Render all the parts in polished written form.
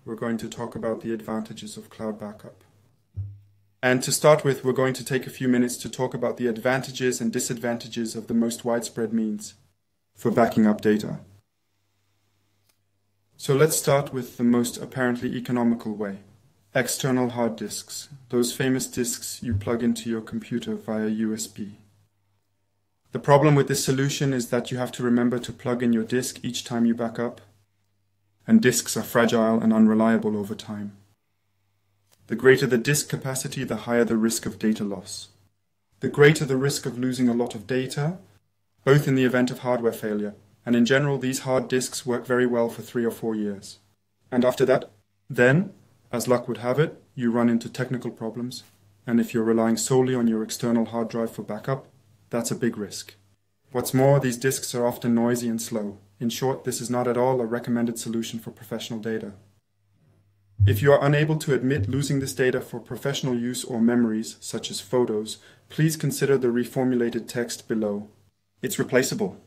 we're going to talk about the advantages of cloud backup. And to start with, we're going to take a few minutes to talk about the advantages and disadvantages of the most widespread means for backing up data. So let's start with the most apparently economical way. External hard disks, those famous disks you plug into your computer via USB. The problem with this solution is that you have to remember to plug in your disk each time you back up, and disks are fragile and unreliable over time. The greater the disk capacity, the higher the risk of data loss. The greater the risk of losing a lot of data, both in the event of hardware failure, and in general these hard disks work very well for 3 or 4 years. And after that, then, as luck would have it, you run into technical problems, and if you're relying solely on your external hard drive for backup, that's a big risk. What's more, these disks are often noisy and slow. In short, this is not at all a recommended solution for professional data. If you are unable to admit losing this data for professional use or memories, such as photos, please consider the reformulated text below. It's replaceable.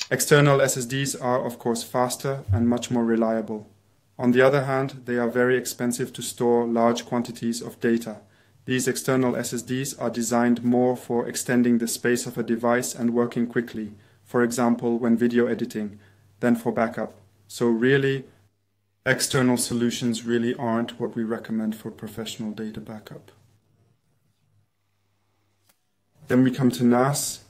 External SSDs are, of course, faster and much more reliable. On the other hand, they are very expensive to store large quantities of data. These external SSDs are designed more for extending the space of a device and working quickly, for example, when video editing, than for backup. So really, external solutions really aren't what we recommend for professional data backup. Then we come to NAS,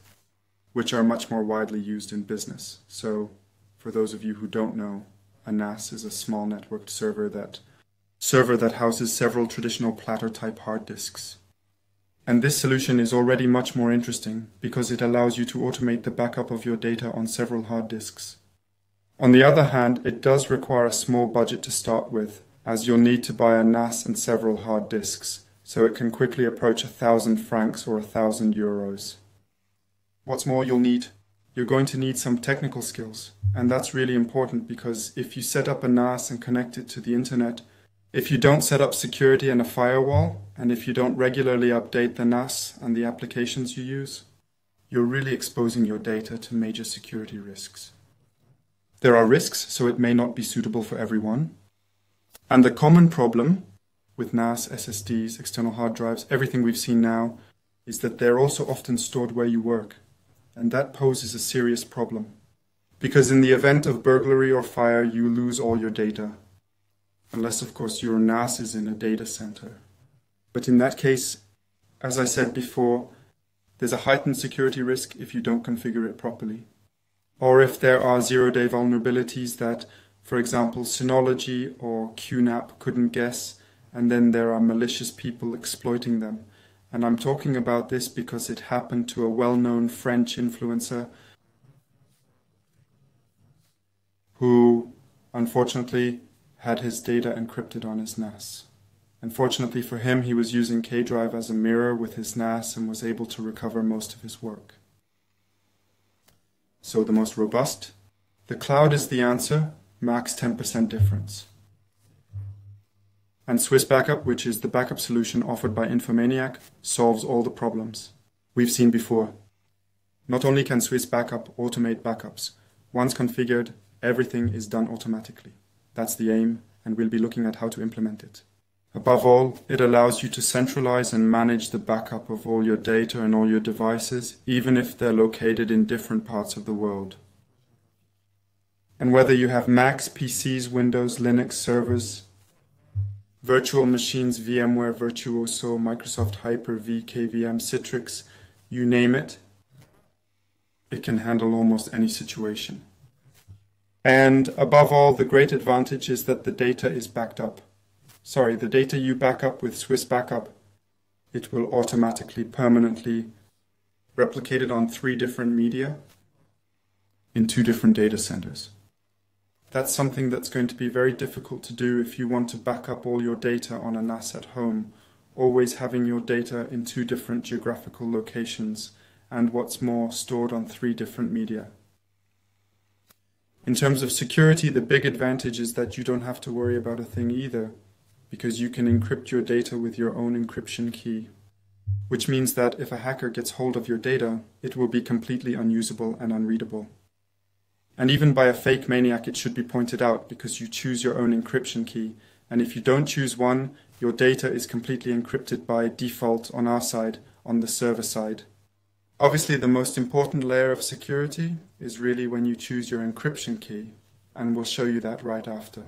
which are much more widely used in business. So for those of you who don't know, a NAS is a small networked server that houses several traditional platter-type hard disks. And this solution is already much more interesting because it allows you to automate the backup of your data on several hard disks. On the other hand, it does require a small budget to start with, as you'll need to buy a NAS and several hard disks, so it can quickly approach 1,000 francs or 1,000 euros. What's more, you're going to need some technical skills, and that's really important because if you set up a NAS and connect it to the internet, if you don't set up security and a firewall, and if you don't regularly update the NAS and the applications you use, you're really exposing your data to major security risks. There are risks, so it may not be suitable for everyone. And the common problem with NAS, SSDs, external hard drives, everything we've seen now, is that they're also often stored where you work. And that poses a serious problem. Because in the event of burglary or fire, you lose all your data. Unless, of course, your NAS is in a data center. But in that case, as I said before, there's a heightened security risk if you don't configure it properly. Or if there are zero-day vulnerabilities that, for example, Synology or QNAP couldn't guess, and then there are malicious people exploiting them. And I'm talking about this because it happened to a well-known French influencer who, unfortunately, had his data encrypted on his NAS. Unfortunately for him, he was using K-Drive as a mirror with his NAS and was able to recover most of his work. So the most robust? The cloud is the answer, max 10% difference. And Swiss Backup, which is the backup solution offered by Infomaniac, solves all the problems we've seen before. Not only can Swiss Backup automate backups, once configured, everything is done automatically. That's the aim, and we'll be looking at how to implement it. Above all, it allows you to centralize and manage the backup of all your data and all your devices, even if they're located in different parts of the world. And whether you have Macs, PCs, Windows, Linux servers, virtual machines, VMware, Virtuoso, Microsoft Hyper-V, KVM, Citrix, you name it, it can handle almost any situation. And above all, the great advantage is that the data is backed up. The data you back up with Swiss Backup, it will automatically, permanently replicate it on 3 different media in 2 different data centers. That's something that's going to be very difficult to do if you want to back up all your data on a NAS at home, always having your data in 2 different geographical locations, and what's more, stored on 3 different media. In terms of security, the big advantage is that you don't have to worry about a thing either, because you can encrypt your data with your own encryption key, which means that if a hacker gets hold of your data, it will be completely unusable and unreadable. And even by a fake maniac, it should be pointed out because you choose your own encryption key. And if you don't choose one, your data is completely encrypted by default on our side, on the server side. Obviously, the most important layer of security is really when you choose your encryption key, and we'll show you that right after.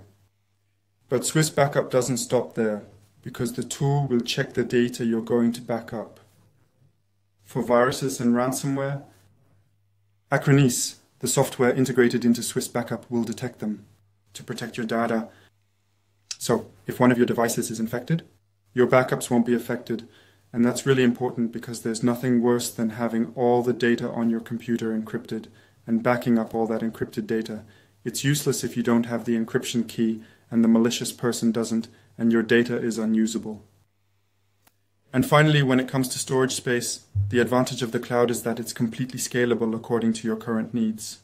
But Swiss Backup doesn't stop there, because the tool will check the data you're going to back up. For viruses and ransomware, Acronis, the software integrated into Swiss Backup, will detect them to protect your data. So if one of your devices is infected, your backups won't be affected. And that's really important because there's nothing worse than having all the data on your computer encrypted and backing up all that encrypted data. It's useless if you don't have the encryption key and the malicious person doesn't, and your data is unusable. And finally, when it comes to storage space, the advantage of the cloud is that it's completely scalable according to your current needs.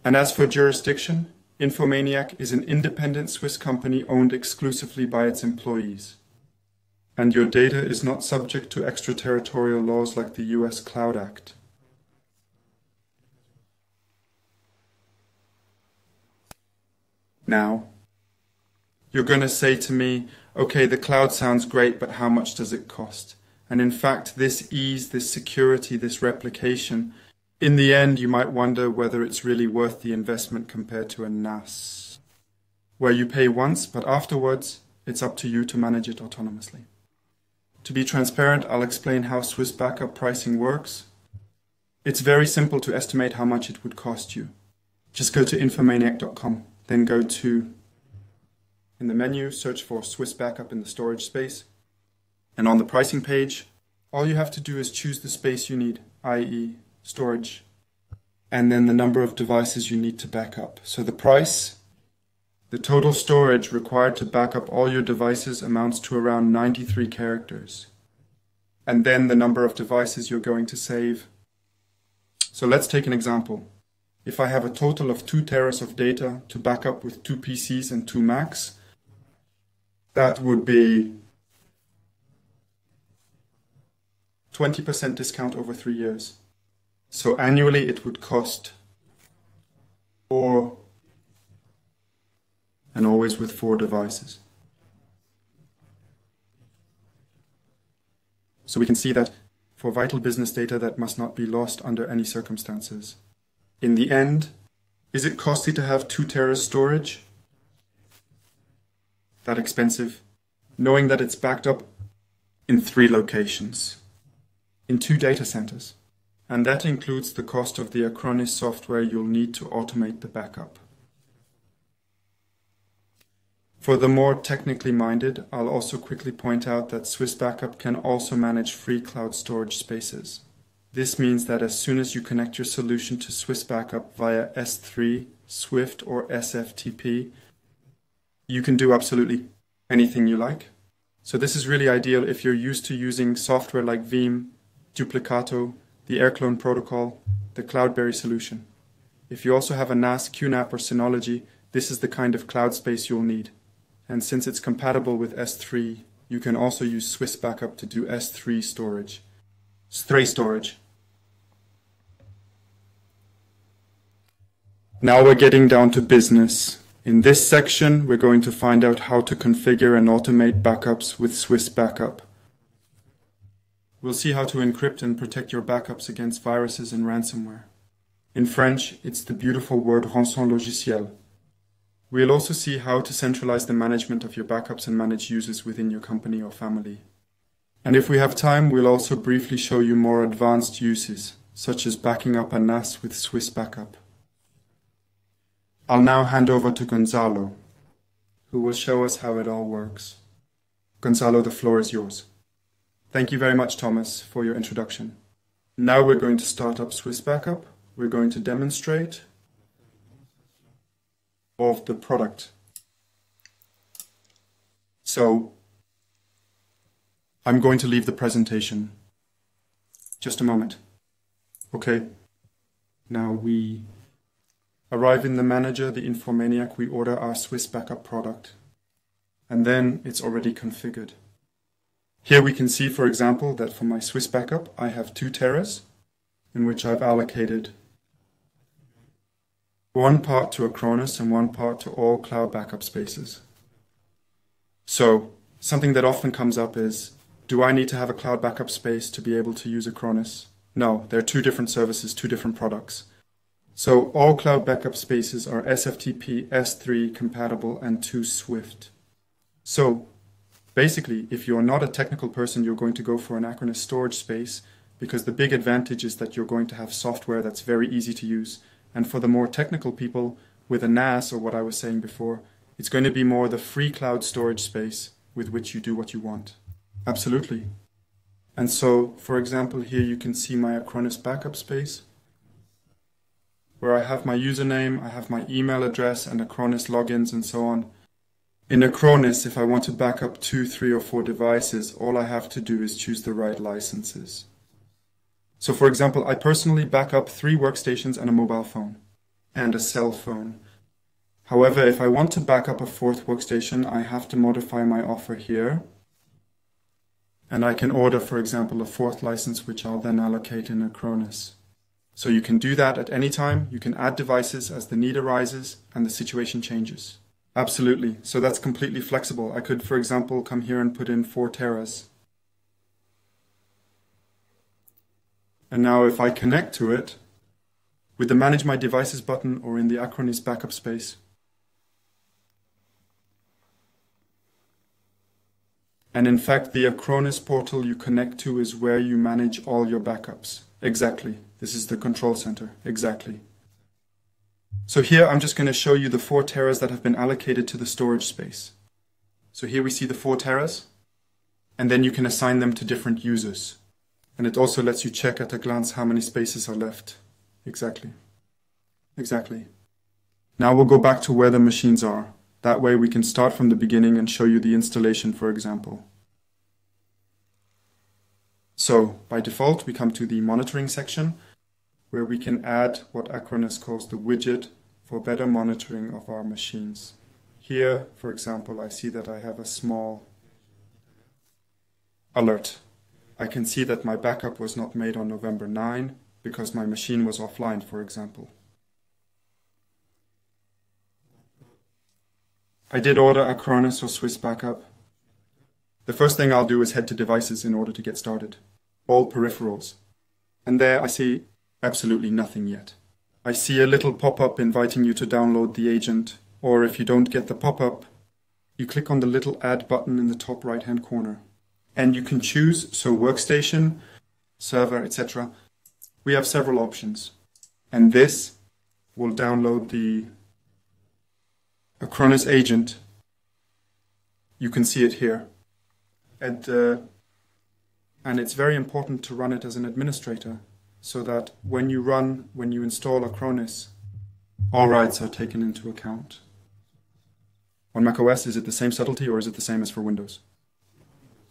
And as for jurisdiction, Infomaniac is an independent Swiss company owned exclusively by its employees. And your data is not subject to extraterritorial laws like the US Cloud Act. Now, you're going to say to me, okay, the cloud sounds great, but how much does it cost? And in fact, this ease, this security, this replication, in the end, you might wonder whether it's really worth the investment compared to a NAS, where you pay once, but afterwards, it's up to you to manage it autonomously. To be transparent, I'll explain how Swiss Backup pricing works. It's very simple to estimate how much it would cost you. Just go to infomaniac.com, then go to, in the menu, search for Swiss Backup in the storage space. And on the pricing page, all you have to do is choose the space you need, i.e. storage, and then the number of devices you need to back up. So the price, the total storage required to back up all your devices amounts to around 93 characters. And then the number of devices you're going to save. So let's take an example. If I have a total of 2 teras of data to back up with 2 PCs and 2 Macs, that would be 20% discount over 3 years. So annually it would cost 4, and always with 4 devices. So we can see that for vital business data that must not be lost under any circumstances. In the end, is it costly to have 2 teras storage? That expensive? Knowing that it's backed up in 3 locations, in 2 data centers. And that includes the cost of the Acronis software you'll need to automate the backup. For the more technically minded, I'll also quickly point out that Swiss Backup can also manage free cloud storage spaces. This means that as soon as you connect your solution to Swiss Backup via S3, Swift, or SFTP, you can do absolutely anything you like. So this is really ideal if you're used to using software like Veeam, Duplicato, the AirClone protocol, the Cloudberry solution. If you also have a NAS, QNAP, or Synology, this is the kind of cloud space you'll need. And since it's compatible with S3, you can also use Swiss Backup to do S3 storage. S3 storage. Now we're getting down to business. In this section, we're going to find out how to configure and automate backups with Swiss Backup. We'll see how to encrypt and protect your backups against viruses and ransomware. In French, it's the beautiful word rançon logiciel. We'll also see how to centralize the management of your backups and manage users within your company or family. And if we have time, we'll also briefly show you more advanced uses, such as backing up a NAS with Swiss Backup. I'll now hand over to Gonzalo, who will show us how it all works. Gonzalo, the floor is yours. Thank you very much, Thomas, for your introduction. Now we're going to start up Swiss Backup. We're going to demonstrate of the product. So, I'm going to leave the presentation. Just a moment. Okay. Now we arrive in the manager, the Infomaniac, we order our Swiss Backup product. And then it's already configured. Here we can see, for example, that for my Swiss Backup, I have 2 teras, in which I've allocated one part to Acronis and one part to all cloud backup spaces. So something that often comes up is, do I need to have a cloud backup space to be able to use Acronis? No, they're two different services, two different products. So all cloud backup spaces are SFTP S3 compatible and to Swift. So basically, if you're not a technical person, you're going to go for an Acronis storage space because the big advantage is that you're going to have software that's very easy to use. And for the more technical people with a NAS, or what I was saying before, it's going to be more the free cloud storage space with which you do what you want. Absolutely. And so, for example, here you can see my Acronis backup space, where I have my username, I have my email address and Acronis logins and so on. In Acronis, if I want to back up 2, 3, or 4 devices, all I have to do is choose the right licenses. So for example, I personally back up 3 workstations and a mobile phone, and a cell phone. However, if I want to back up a 4th workstation, I have to modify my offer here. And I can order, for example, a 4th license, which I'll then allocate in Acronis. So you can do that at any time. You can add devices as the need arises and the situation changes. Absolutely. So that's completely flexible. I could, for example, come here and put in 4 teras. And now if I connect to it, with the Manage My Devices button or in the Acronis backup space, and in fact the Acronis portal you connect to is where you manage all your backups. Exactly. This is the control center. Exactly. So here I'm just going to show you the 4 teras that have been allocated to the storage space. So here we see the 4 teras, and then you can assign them to different users. And it also lets you check at a glance how many spaces are left. Exactly. Exactly. Now we'll go back to where the machines are. That way we can start from the beginning and show you the installation, for example. So by default we come to the monitoring section, where we can add what Acronis calls the widget for better monitoring of our machines. Here, for example, I see that I have a small alert. I can see that my backup was not made on November 9 because my machine was offline, for example. I did order Acronis or Swiss backup. The first thing I'll do is head to devices in order to get started. All peripherals. And there I see absolutely nothing yet. I see a little pop-up inviting you to download the agent, or if you don't get the pop-up, you click on the little add button in the top right-hand corner. And you can choose, so workstation, server, etc. We have several options. And this will download the Acronis agent. You can see it here. And it's very important to run it as an administrator, so that when you install Acronis, all rights are taken into account. On macOS, is it the same subtlety or is it the same as for Windows?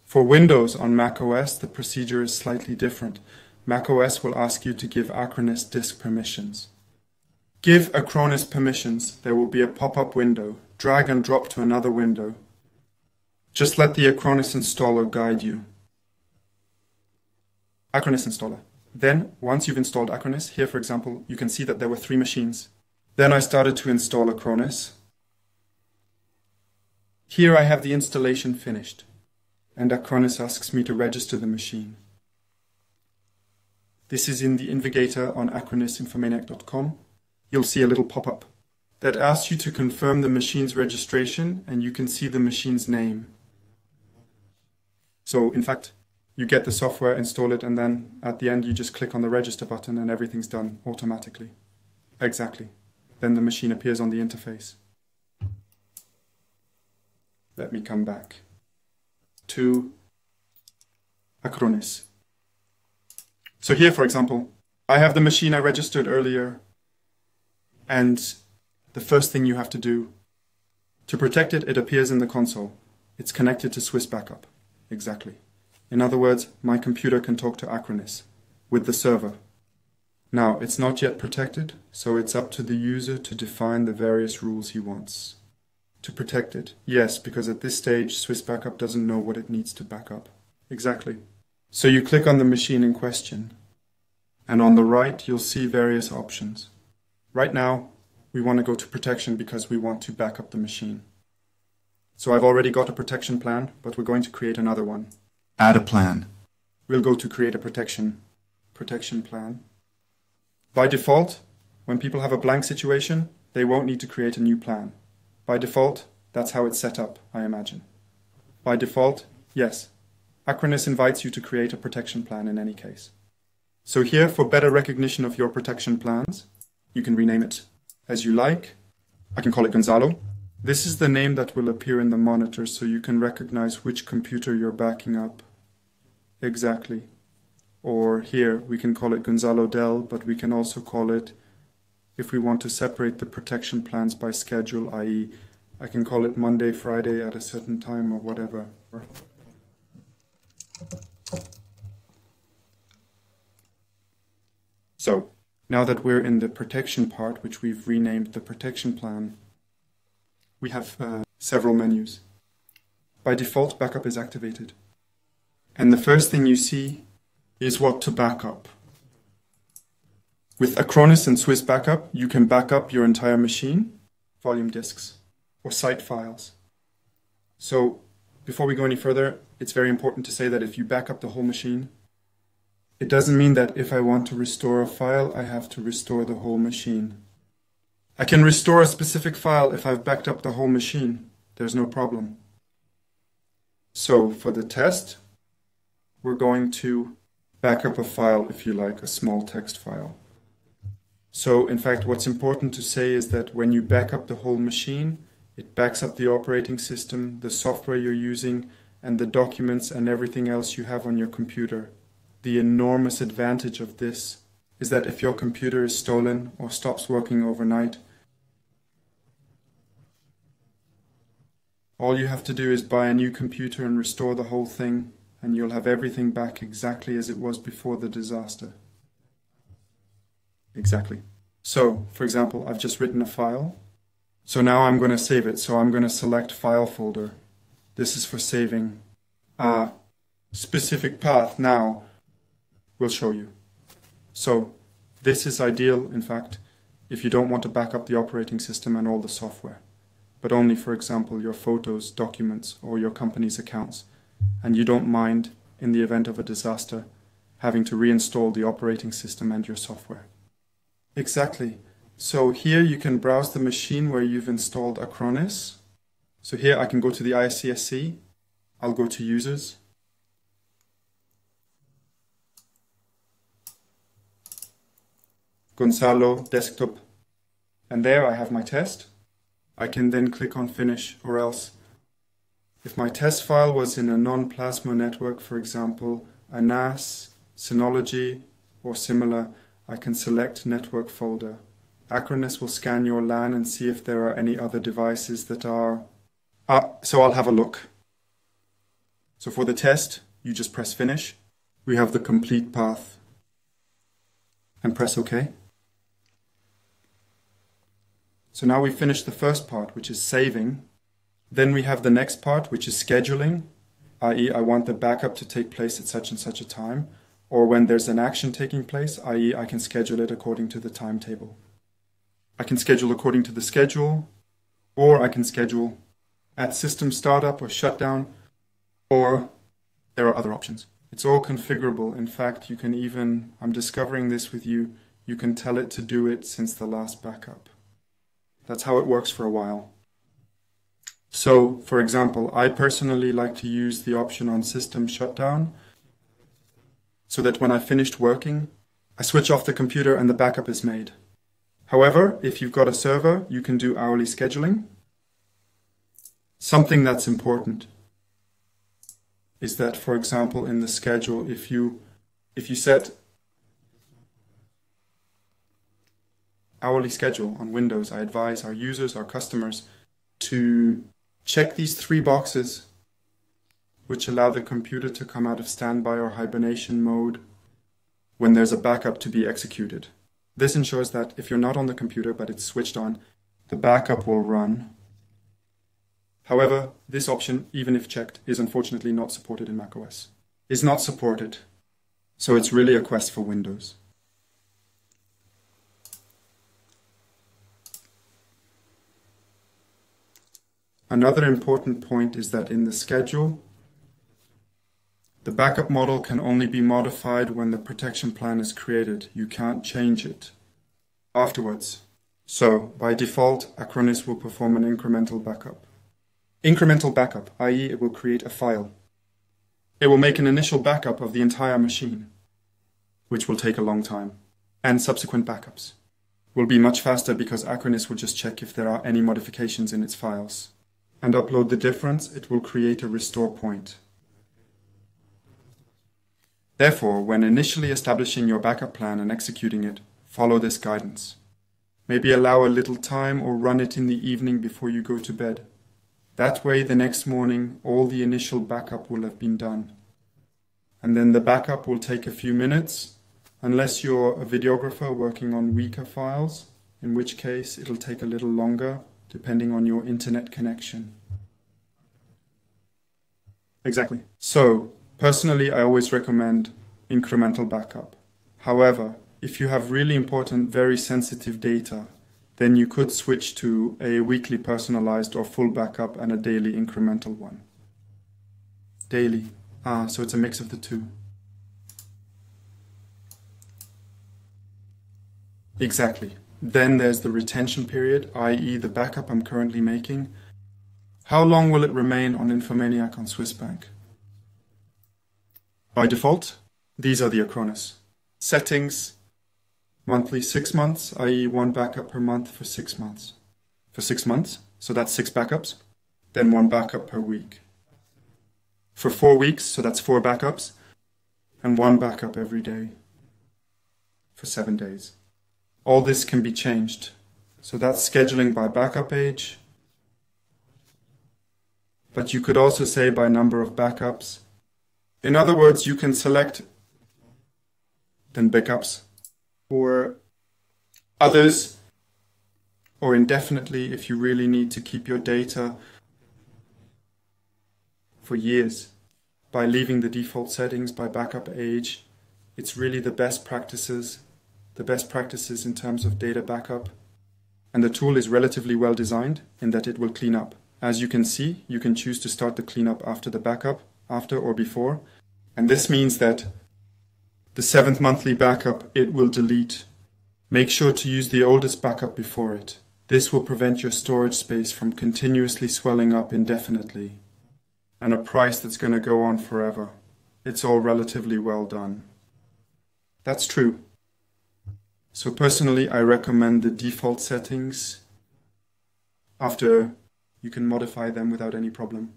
For Windows on macOS, the procedure is slightly different. macOS will ask you to give Acronis disk permissions. Give Acronis permissions, there will be a pop-up window. Drag and drop to another window. Just let the Acronis installer guide you. Acronis installer. Then, once you've installed Acronis, here for example, you can see that there were 3 machines. Then I started to install Acronis. Here I have the installation finished, and Acronis asks me to register the machine. This is in the Invigator on acronisinfomaniac.com. You'll see a little pop-up that asks you to confirm the machine's registration, and you can see the machine's name. So, in fact, you get the software, install it, and then at the end you just click on the register button and everything's done automatically. Exactly. Then the machine appears on the interface. Let me come back to Acronis. So here, for example, I have the machine I registered earlier, and the first thing you have to do to protect it, it appears in the console. It's connected to Swiss backup. Exactly. In other words, my computer can talk to Acronis with the server. Now, it's not yet protected, so it's up to the user to define the various rules he wants. To protect it, yes, because at this stage, Swiss backup doesn't know what it needs to back up. Exactly. So you click on the machine in question, and on the right, you'll see various options. Right now, we want to go to protection because we want to back up the machine. So I've already got a protection plan, but we're going to create another one. Add a plan. We'll go to create a protection plan. By default, when people have a blank situation, they won't need to create a new plan. By default, that's how it's set up, I imagine. By default, yes. Acronis invites you to create a protection plan in any case. So here, for better recognition of your protection plans, you can rename it as you like. I can call it Gonzalo. This is the name that will appear in the monitor so you can recognize which computer you're backing up. Exactly. Or here, we can call it Gonzalo Dell, but we can also call it, if we want to separate the protection plans by schedule, i.e., I can call it Monday, Friday at a certain time or whatever. So, now that we're in the protection part, which we've renamed the protection plan, we have several menus. By default, backup is activated. And the first thing you see is what to back up. With Acronis and Swiss Backup, you can back up your entire machine, volume disks, or site files. So, before we go any further, it's very important to say that if you back up the whole machine, it doesn't mean that if I want to restore a file, I have to restore the whole machine. I can restore a specific file if I've backed up the whole machine. There's no problem. So, for the test, we're going to back up a file, if you like, a small text file. So, in fact, what's important to say is that when you back up the whole machine, it backs up the operating system, the software you're using, and the documents and everything else you have on your computer. The enormous advantage of this is that if your computer is stolen or stops working overnight, all you have to do is buy a new computer and restore the whole thing, and you'll have everything back exactly as it was before the disaster. Exactly. So, for example, I've just written a file. So now I'm going to save it. So I'm going to select File Folder. This is for saving a specific path. Now, we'll show you. So this is ideal, in fact, if you don't want to back up the operating system and all the software, but only, for example, your photos, documents, or your company's accounts, and you don't mind, in the event of a disaster, having to reinstall the operating system and your software. Exactly. So here you can browse the machine where you've installed Acronis. So here I can go to the ICSC. I'll go to Users. Gonzalo Desktop. And there I have my test. I can then click on Finish, or else, if my test file was in a non-plasma network, for example, a NAS, Synology, or similar, I can select Network Folder. Acronis will scan your LAN and see if there are any other devices that are... so I'll have a look. So for the test, you just press Finish. We have the complete path. And press OK. So now we've finished the first part, which is saving. Then we have the next part, which is scheduling, i.e. I want the backup to take place at such and such a time, or when there's an action taking place, i.e. I can schedule it according to the timetable. I can schedule according to the schedule, or I can schedule at system startup or shutdown, or there are other options. It's all configurable. In fact, you can even, I'm discovering this with you, you can tell it to do it since the last backup. That's how it works for a while. So, for example, I personally like to use the option on system shutdown so that when I've finished working, I switch off the computer and the backup is made. However, if you've got a server, you can do hourly scheduling. Something that's important is that, for example, in the schedule, if you set hourly schedule on Windows, I advise our users, our customers, to check these 3 boxes which allow the computer to come out of standby or hibernation mode when there's a backup to be executed. This ensures that if you're not on the computer but it's switched on, the backup will run. However, this option, even if checked, is unfortunately not supported in macOS. Is not supported. So it's really a quest for Windows. Another important point is that in the schedule, the backup model can only be modified when the protection plan is created. You can't change it afterwards. So, by default, Acronis will perform an incremental backup. Incremental backup, i.e. it will create a file. It will make an initial backup of the entire machine, which will take a long time, and subsequent backups will be much faster because Acronis will just check if there are any modifications in its files and upload the difference. It will create a restore point. Therefore, when initially establishing your backup plan and executing it, follow this guidance. Maybe allow a little time or run it in the evening before you go to bed. That way, the next morning, all the initial backup will have been done. And then the backup will take a few minutes, unless you're a videographer working on weaker files, in which case it'll take a little longer, depending on your internet connection. Exactly. So, personally, I always recommend incremental backup. However, if you have really important, very sensitive data, then you could switch to a weekly personalized or full backup and a daily incremental one. Daily. So it's a mix of the two. Exactly. Then there's the retention period, i.e. the backup I'm currently making. How long will it remain on Infomaniac on Swiss Bank? By default, these are the Acronis. Settings, monthly 6 months, i.e. 1 backup per month for 6 months. For 6 months, so that's 6 backups, then 1 backup per week. For 4 weeks, so that's 4 backups, and 1 backup every day for 7 days. All this can be changed. So that's scheduling by backup age. But you could also say by number of backups. In other words, you can select then backups or others, or indefinitely if you really need to keep your data for years. By leaving the default settings by backup age, it's really the best practices in terms of data backup. And the tool is relatively well designed in that it will clean up. As you can see, you can choose to start the cleanup after the backup, after or before. And this means that the 7th monthly backup, it will delete. Make sure to use the oldest backup before it. This will prevent your storage space from continuously swelling up indefinitely. And a price that's going to go on forever. It's all relatively well done. That's true. So personally, I recommend the default settings. After you can modify them without any problem.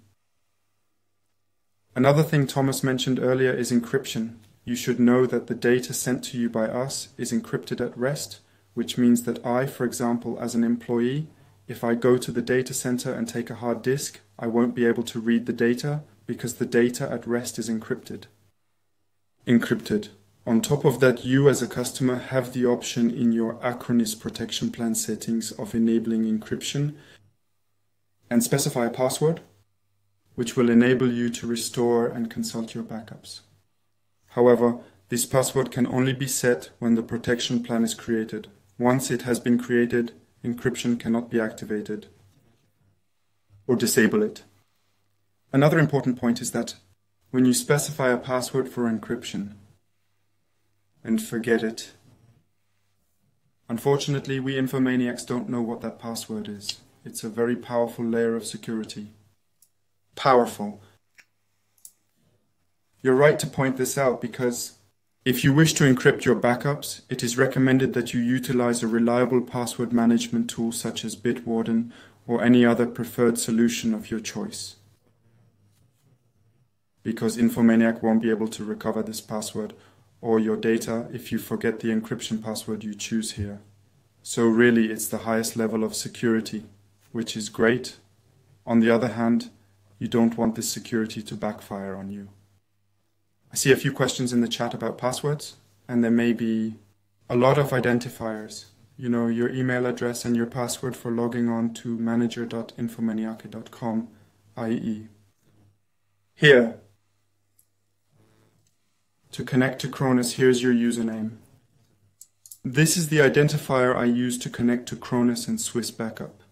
Another thing Thomas mentioned earlier is encryption. You should know that the data sent to you by us is encrypted at rest, which means that I, for example, as an employee, if I go to the data center and take a hard disk, I won't be able to read the data because the data at rest is encrypted. On top of that, you as a customer have the option in your Acronis protection plan settings of enabling encryption and specify a password, which will enable you to restore and consult your backups. However, this password can only be set when the protection plan is created. Once it has been created, encryption cannot be activated or disable it. Another important point is that when you specify a password for encryption and forget it, unfortunately, we infomaniacs don't know what that password is. It's a very powerful layer of security. Powerful. You're right to point this out because if you wish to encrypt your backups, it is recommended that you utilize a reliable password management tool such as Bitwarden or any other preferred solution of your choice. Because Infomaniac won't be able to recover this password or your data if you forget the encryption password you choose here. So really, it's the highest level of security, which is great. On the other hand, you don't want this security to backfire on you. I see a few questions in the chat about passwords, and there may be a lot of identifiers. You know, your email address and your password for logging on to manager.infomaniac.com, i.e. Here, to connect to Acronis, here's your username. This is the identifier I use to connect to Acronis and Swiss Backup.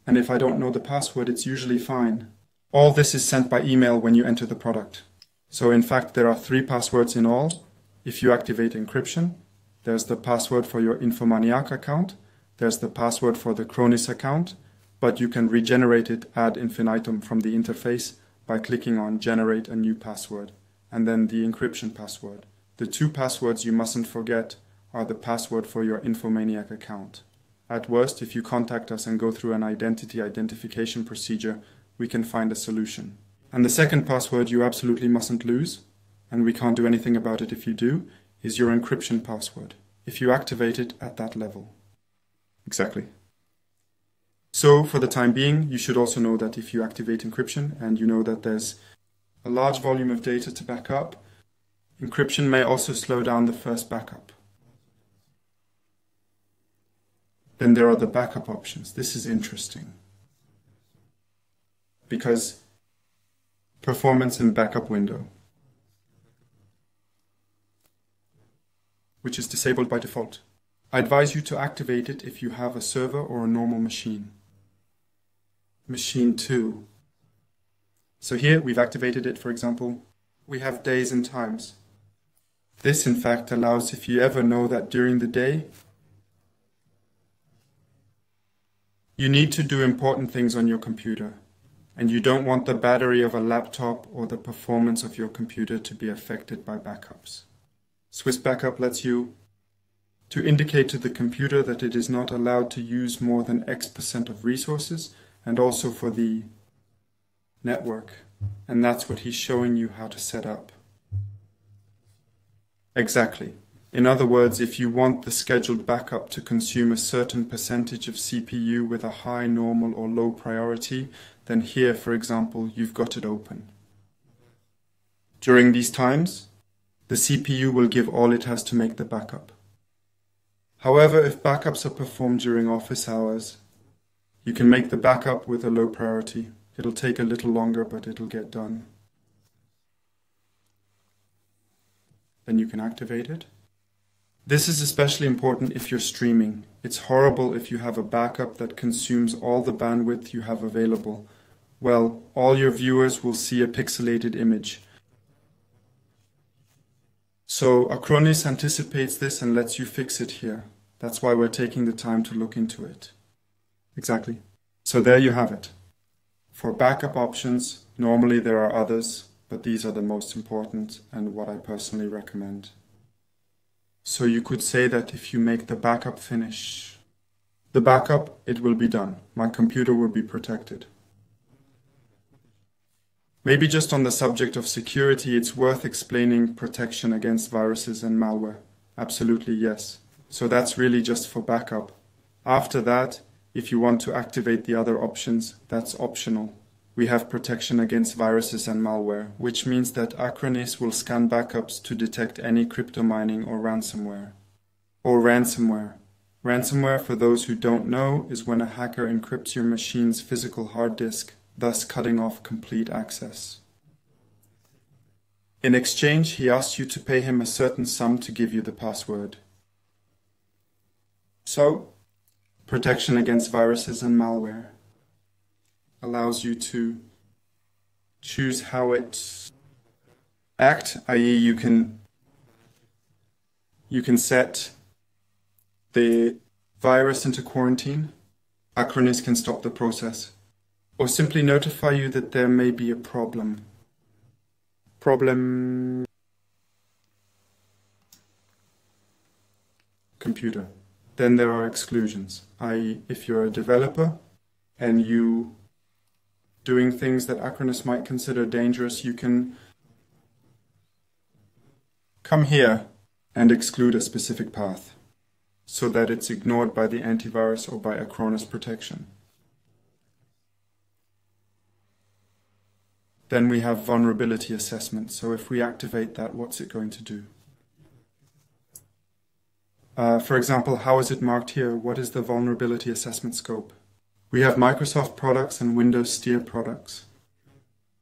And if I don't know the password, it's usually fine. All this is sent by email when you enter the product. So in fact, there are 3 passwords in all. If you activate encryption, there's the password for your Infomaniac account, there's the password for the Acronis account, but you can regenerate it ad infinitum from the interface by clicking on Generate a New Password, and then the encryption password. The 2 passwords you mustn't forget are the password for your Infomaniac account. At worst, if you contact us and go through an identity identification procedure, we can find a solution. And the second password you absolutely mustn't lose, and we can't do anything about it if you do, is your encryption password, if you activate it at that level. Exactly. So, for the time being, you should also know that if you activate encryption and you know that there's a large volume of data to back up, encryption may also slow down the first backup. Then there are the backup options. This is interesting, because performance in backup window, which is disabled by default. I advise you to activate it if you have a server or a normal machine. Machine 2. So here we've activated it, for example. We have days and times. This in fact allows, if you ever know that during the day you need to do important things on your computer, and you don't want the battery of a laptop or the performance of your computer to be affected by backups. Swiss Backup lets you to indicate to the computer that it is not allowed to use more than X% of resources, and also for the network. And that's what he's showing you how to set up. Exactly. In other words, if you want the scheduled backup to consume a certain percentage of CPU with a high, normal or low priority, then here, for example, you've got it open. During these times, the CPU will give all it has to make the backup. However, if backups are performed during office hours, you can make the backup with a low priority. It'll take a little longer, but it'll get done. Then you can activate it. This is especially important if you're streaming. It's horrible if you have a backup that consumes all the bandwidth you have available. Well, all your viewers will see a pixelated image. So Acronis anticipates this and lets you fix it here. That's why we're taking the time to look into it. Exactly. So there you have it. For backup options, normally there are others, but these are the most important and what I personally recommend. So you could say that if you make the backup finish, the backup, it will be done. My computer will be protected. Maybe just on the subject of security, it's worth explaining protection against viruses and malware. Absolutely, yes. So that's really just for backup. After that, if you want to activate the other options, that's optional. We have protection against viruses and malware, which means that Acronis will scan backups to detect any crypto mining or ransomware. Ransomware, for those who don't know, is when a hacker encrypts your machine's physical hard disk, thus cutting off complete access. In exchange, he asks you to pay him a certain sum to give you the password. So, protection against viruses and malware allows you to choose how it acts, i.e. you can set the virus into quarantine. Acronis can stop the process, or simply notify you that there may be a problem. Computer. Then there are exclusions, i.e. if you're a developer and you doing things that Acronis might consider dangerous, you can come here and exclude a specific path so that it's ignored by the antivirus or by Acronis protection. Then we have vulnerability assessment. So if we activate that, what's it going to do? For example, how is it marked here? What is the vulnerability assessment scope? We have Microsoft products and Windows Steer products.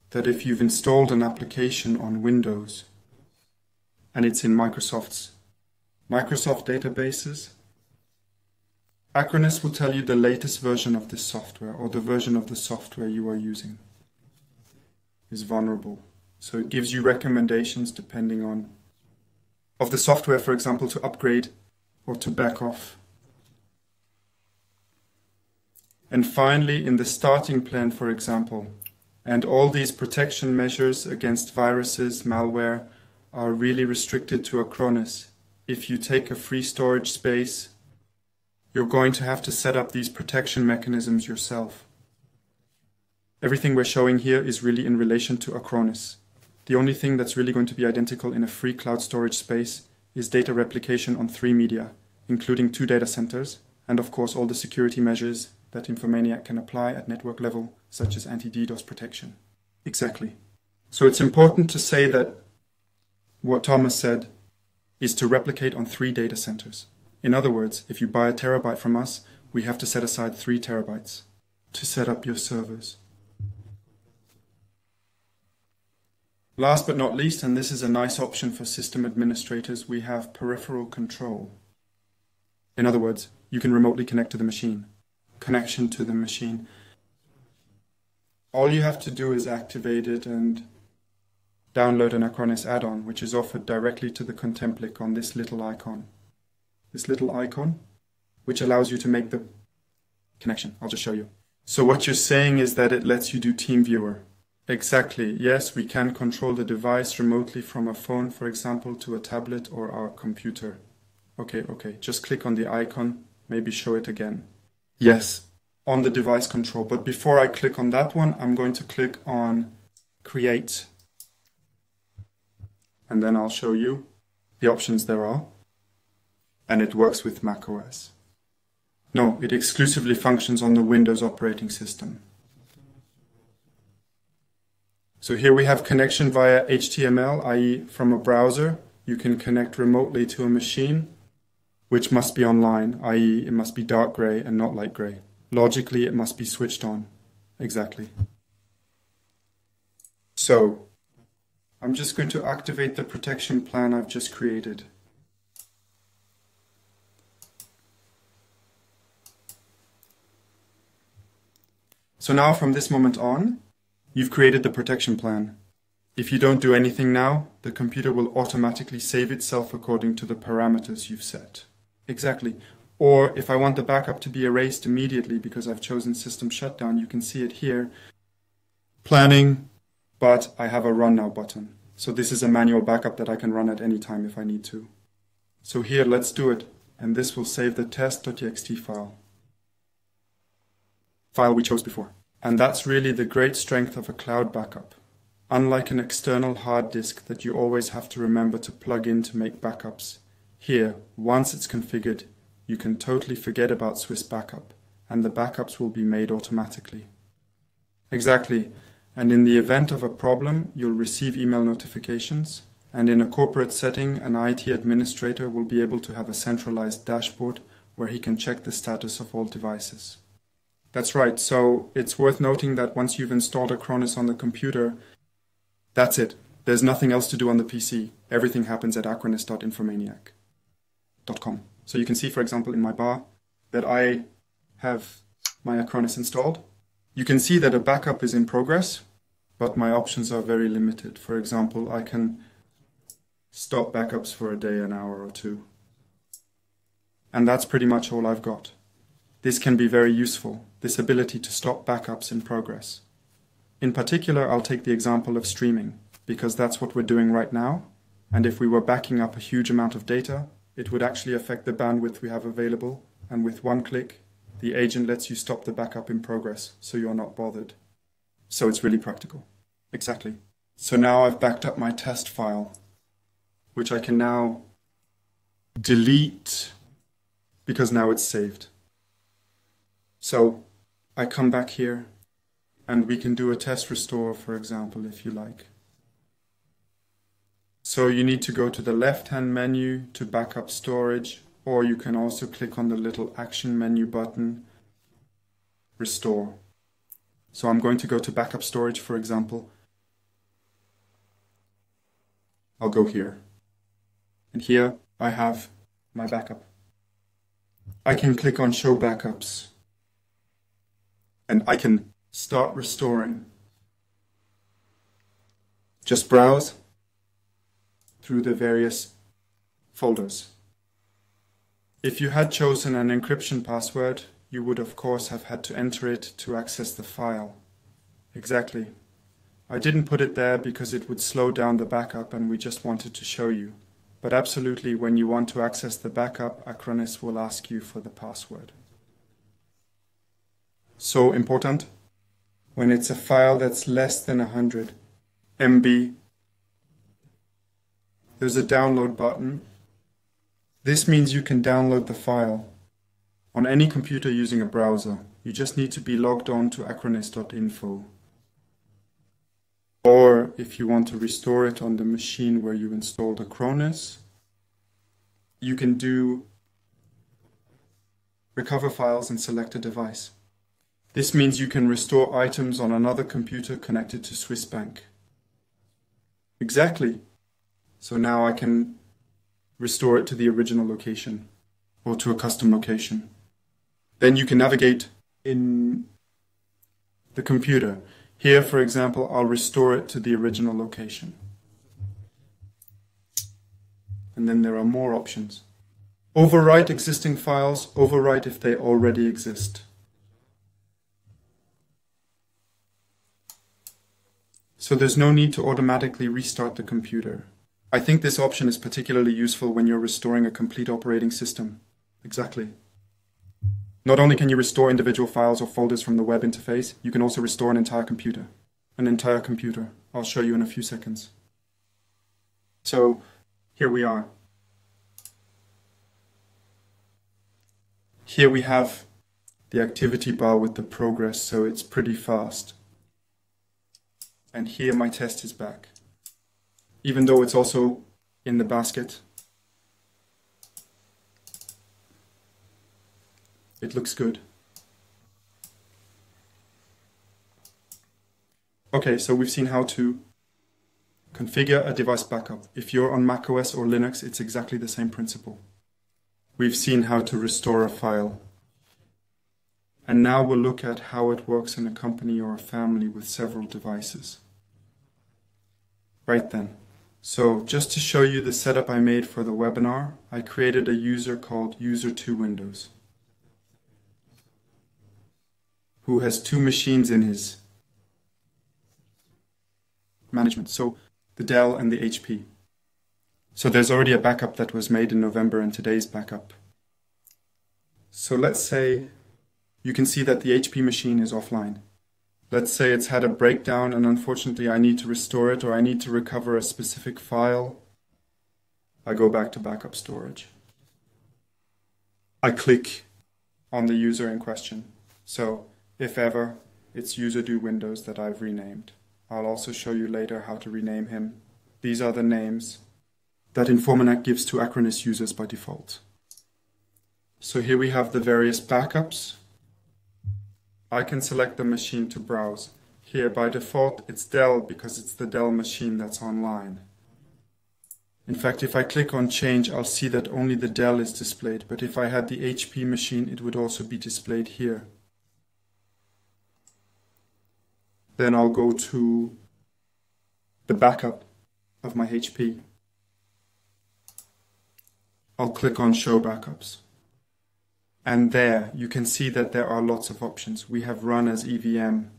That if you've installed an application on Windows and it's in Microsoft databases, Acronis will tell you the latest version of this software, or the version of the software you are using is vulnerable. So it gives you recommendations depending on of the software, for example, to upgrade or to back off. And finally, in the starting plan, for example, and all these protection measures against viruses, malware, are really restricted to Acronis. If you take a free storage space, you're going to have to set up these protection mechanisms yourself. Everything we're showing here is really in relation to Acronis. The only thing that's really going to be identical in a free cloud storage space is data replication on 3 media, including 2 data centers, and of course all the security measures that Infomaniac can apply at network level, such as anti-DDoS protection. Exactly. So it's important to say that what Thomas said is to replicate on 3 data centers. In other words, if you buy a terabyte from us, we have to set aside 3 terabytes to set up your servers. Last but not least, and this is a nice option for system administrators, we have peripheral control. In other words, you can remotely connect to the machine. Connection to the machine. All you have to do is activate it and download an Acronis add-on, which is offered directly to the Contemplic on this little icon. This little icon, which allows you to make the connection. I'll just show you. So what you're saying is that it lets you do TeamViewer. Exactly. Yes, we can control the device remotely from a phone, for example, to a tablet or our computer. Okay. Just click on the icon, maybe show it again. Yes, on the device control. But before I click on that one, I'm going to click on Create. And then I'll show you the options there are. And it works with macOS. No, it exclusively functions on the Windows operating system. So here we have connection via HTML, i.e. from a browser. You can connect remotely to a machine, which must be online, i.e. it must be dark gray and not light gray. Logically, it must be switched on. Exactly. So, I'm just going to activate the protection plan I've just created. So now from this moment on, you've created the protection plan. If you don't do anything now, the computer will automatically save itself according to the parameters you've set. Exactly. Or if I want the backup to be erased immediately because I've chosen system shutdown, you can see it here. Planning, but I have a run now button. So this is a manual backup that I can run at any time if I need to. So here, let's do it. And this will save the test.txt file we chose before. And that's really the great strength of a cloud backup. Unlike an external hard disk that you always have to remember to plug in to make backups, here, once it's configured, you can totally forget about Swiss backup, and the backups will be made automatically. Exactly, and in the event of a problem, you'll receive email notifications, and in a corporate setting, an IT administrator will be able to have a centralized dashboard where he can check the status of all devices. That's right, so it's worth noting that once you've installed Acronis on the computer, that's it. There's nothing else to do on the PC. Everything happens at acronis.infomaniac.com. So you can see, for example, in my bar that I have my Acronis installed. You can see that a backup is in progress, but my options are very limited. For example, I can stop backups for a day, an hour or 2. And that's pretty much all I've got. This can be very useful, this ability to stop backups in progress. In particular, I'll take the example of streaming, because that's what we're doing right now, and if we were backing up a huge amount of data, it would actually affect the bandwidth we have available, and with one click, the agent lets you stop the backup in progress, so you're not bothered. So it's really practical. Exactly. So now I've backed up my test file, which I can now delete, because now it's saved. So I come back here and we can do a test restore, for example, if you like. So you need to go to the left-hand menu to backup storage, or you can also click on the little action menu button, restore. So I'm going to go to backup storage, for example. I'll go here. And here I have my backup. I can click on Show Backups, and I can start restoring. Just browse through the various folders. If you had chosen an encryption password, you would of course have had to enter it to access the file. Exactly. I didn't put it there because it would slow down the backup and we just wanted to show you. But absolutely, when you want to access the backup, Acronis will ask you for the password. So important, when it's a file that's less than 100 MB, there's a download button. This means you can download the file on any computer using a browser. You just need to be logged on to acronis.info. Or if you want to restore it on the machine where you installed Acronis, you can do recover files and select a device. This means you can restore items on another computer connected to Swiss Bank. Exactly. So now I can restore it to the original location or to a custom location. Then you can navigate in the computer. Here, for example, I'll restore it to the original location. And then there are more options. Overwrite existing files, overwrite if they already exist. So there's no need to automatically restart the computer. I think this option is particularly useful when you're restoring a complete operating system. Exactly. Not only can you restore individual files or folders from the web interface, you can also restore an entire computer. An entire computer. I'll show you in a few seconds. So, here we are. Here we have the activity bar with the progress, so it's pretty fast. And here my test is back. Even though it's also in the basket, it looks good. Okay, so we've seen how to configure a device backup. If you're on macOS or Linux, it's exactly the same principle. We've seen how to restore a file. And now we'll look at how it works in a company or a family with several devices. Right then. So just to show you the setup I made for the webinar, I created a user called User2Windows, who has two machines in his management, so the Dell and the HP. So there's already a backup that was made in November and today's backup. So let's say you can see that the HP machine is offline. Let's say it's had a breakdown and unfortunately I need to restore it or I need to recover a specific file. I go back to backup storage. I click on the user in question. So if ever, it's User2Windows that I've renamed. I'll also show you later how to rename him. These are the names that Informanet gives to Acronis users by default. So here we have the various backups. I can select the machine to browse. Here by default it's Dell because it's the Dell machine that's online. In fact, if I click on change, I'll see that only the Dell is displayed, but if I had the HP machine, it would also be displayed here. Then I'll go to the backup of my HP. I'll click on Show Backups. And there you can see that there are lots of options. We have Run as EVM,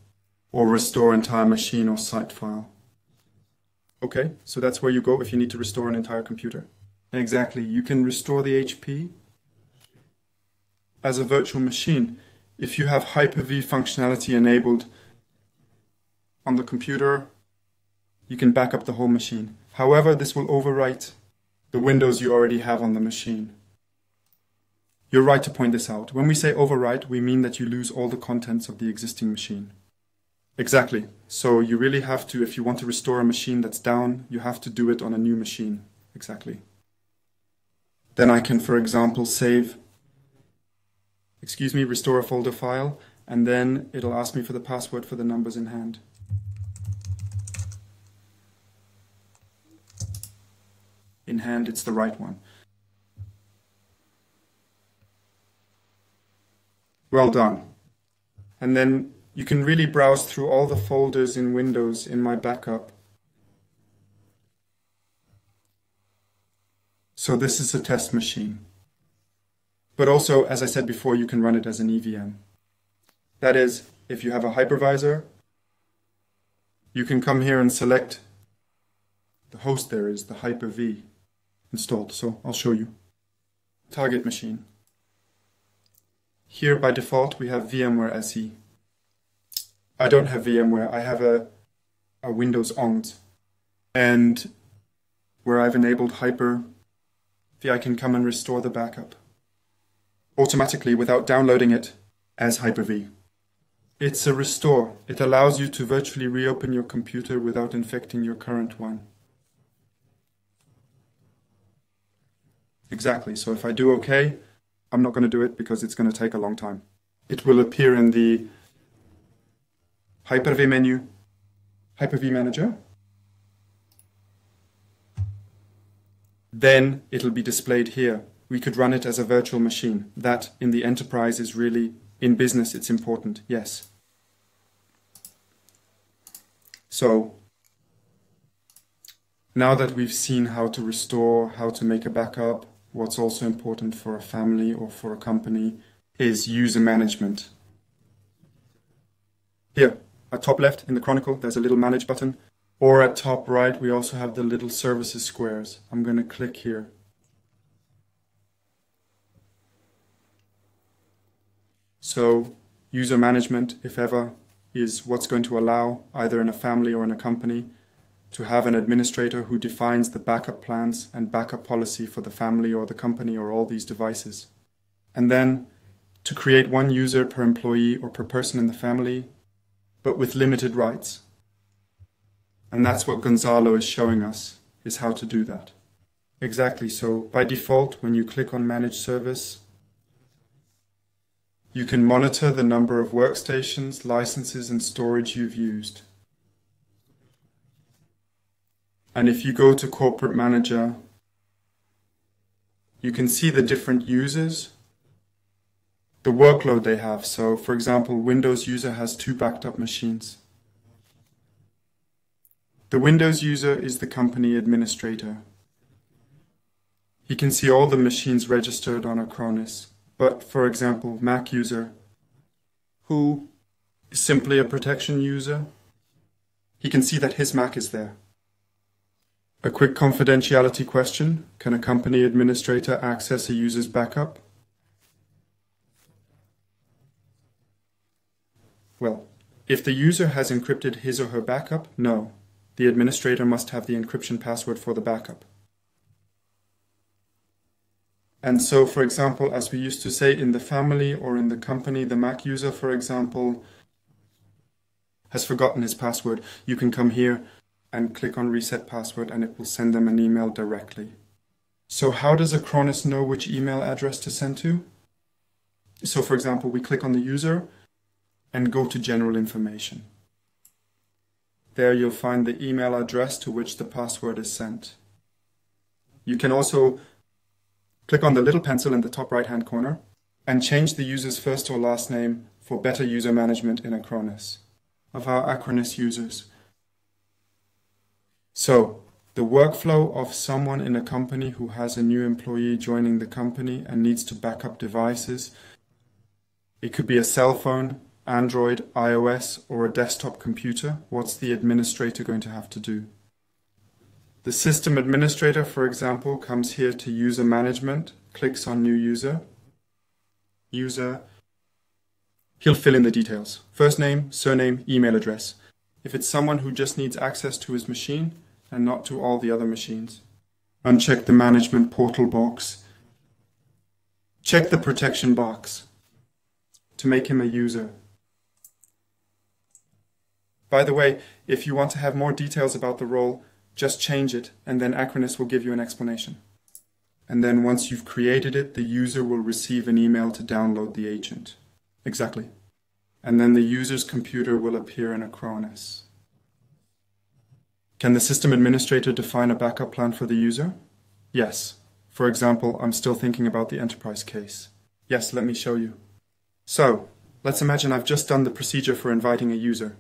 or Restore Entire Machine or Site File. Okay, so that's where you go if you need to restore an entire computer. Exactly, you can restore the HP as a virtual machine. If you have Hyper-V functionality enabled on the computer, you can back up the whole machine. However, this will overwrite the Windows you already have on the machine. You're right to point this out. When we say overwrite, we mean that you lose all the contents of the existing machine. Exactly. So you really have to, if you want to restore a machine that's down, you have to do it on a new machine. Exactly. Then I can, for example, restore a folder file, and then it'll ask me for the password for the numbers in hand. In hand, it's the right one. Well done. And then you can really browse through all the folders in Windows in my backup. So this is a test machine. But also, as I said before, you can run it as an EVM. That is, if you have a hypervisor, you can come here and select the host there is, the Hyper-V installed. So I'll show you. Target machine. Here by default we have VMware SE. I don't have VMware, I have a Windows ONT. And where I've enabled Hyper-V, I can come and restore the backup automatically without downloading it as Hyper-V. It's a restore. It allows you to virtually reopen your computer without infecting your current one. Exactly, so if I do OK, I'm not going to do it because it's going to take a long time. It will appear in the Hyper-V menu, Hyper-V Manager. Then it'll be displayed here. We could run it as a virtual machine. That in the enterprise is really, in business it's important, yes. So, now that we've seen how to restore, how to make a backup, what's also important for a family or for a company is user management. Here, at top left in the Chronicle, there's a little Manage button. Or at top right, we also have the little services squares. I'm going to click here. So, user management, if ever, is what's going to allow, either in a family or in a company, to have an administrator who defines the backup plans and backup policy for the family or the company or all these devices. And then to create one user per employee or per person in the family, but with limited rights. And that's what Gonzalo is showing us, is how to do that. Exactly, so by default, when you click on Manage Service, you can monitor the number of workstations, licenses, and storage you've used. And if you go to Corporate Manager, you can see the different users, the workload they have. So, for example, Windows user has 2 backed up machines. The Windows user is the company administrator. He can see all the machines registered on Acronis. But, for example, Mac user, who is simply a protection user, he can see that his Mac is there. A quick confidentiality question: can a company administrator access a user's backup? Well, if the user has encrypted his or her backup, no. The administrator must have the encryption password for the backup. And so, for example, as we used to say, in the family or in the company, the Mac user, for example, has forgotten his password. You can come here and click on Reset Password and it will send them an email directly. So how does Acronis know which email address to send to? So, for example, we click on the user and go to General Information. There you'll find the email address to which the password is sent. You can also click on the little pencil in the top right-hand corner and change the user's first or last name for better user management in Acronis, of our Acronis users. So, the workflow of someone in a company who has a new employee joining the company and needs to back up devices. It could be a cell phone, Android, iOS, or a desktop computer. What's the administrator going to have to do? The system administrator, for example, comes here to user management, clicks on new user. He'll fill in the details. First name, surname, email address. If it's someone who just needs access to his machine and not to all the other machines. Uncheck the management portal box. Check the protection box to make him a user. By the way, if you want to have more details about the role, just change it, and then Acronis will give you an explanation. And then once you've created it, the user will receive an email to download the agent. Exactly. And then the user's computer will appear in Acronis. Can the system administrator define a backup plan for the user? Yes. For example, I'm still thinking about the enterprise case. Yes, let me show you. So let's imagine I've just done the procedure for inviting a user.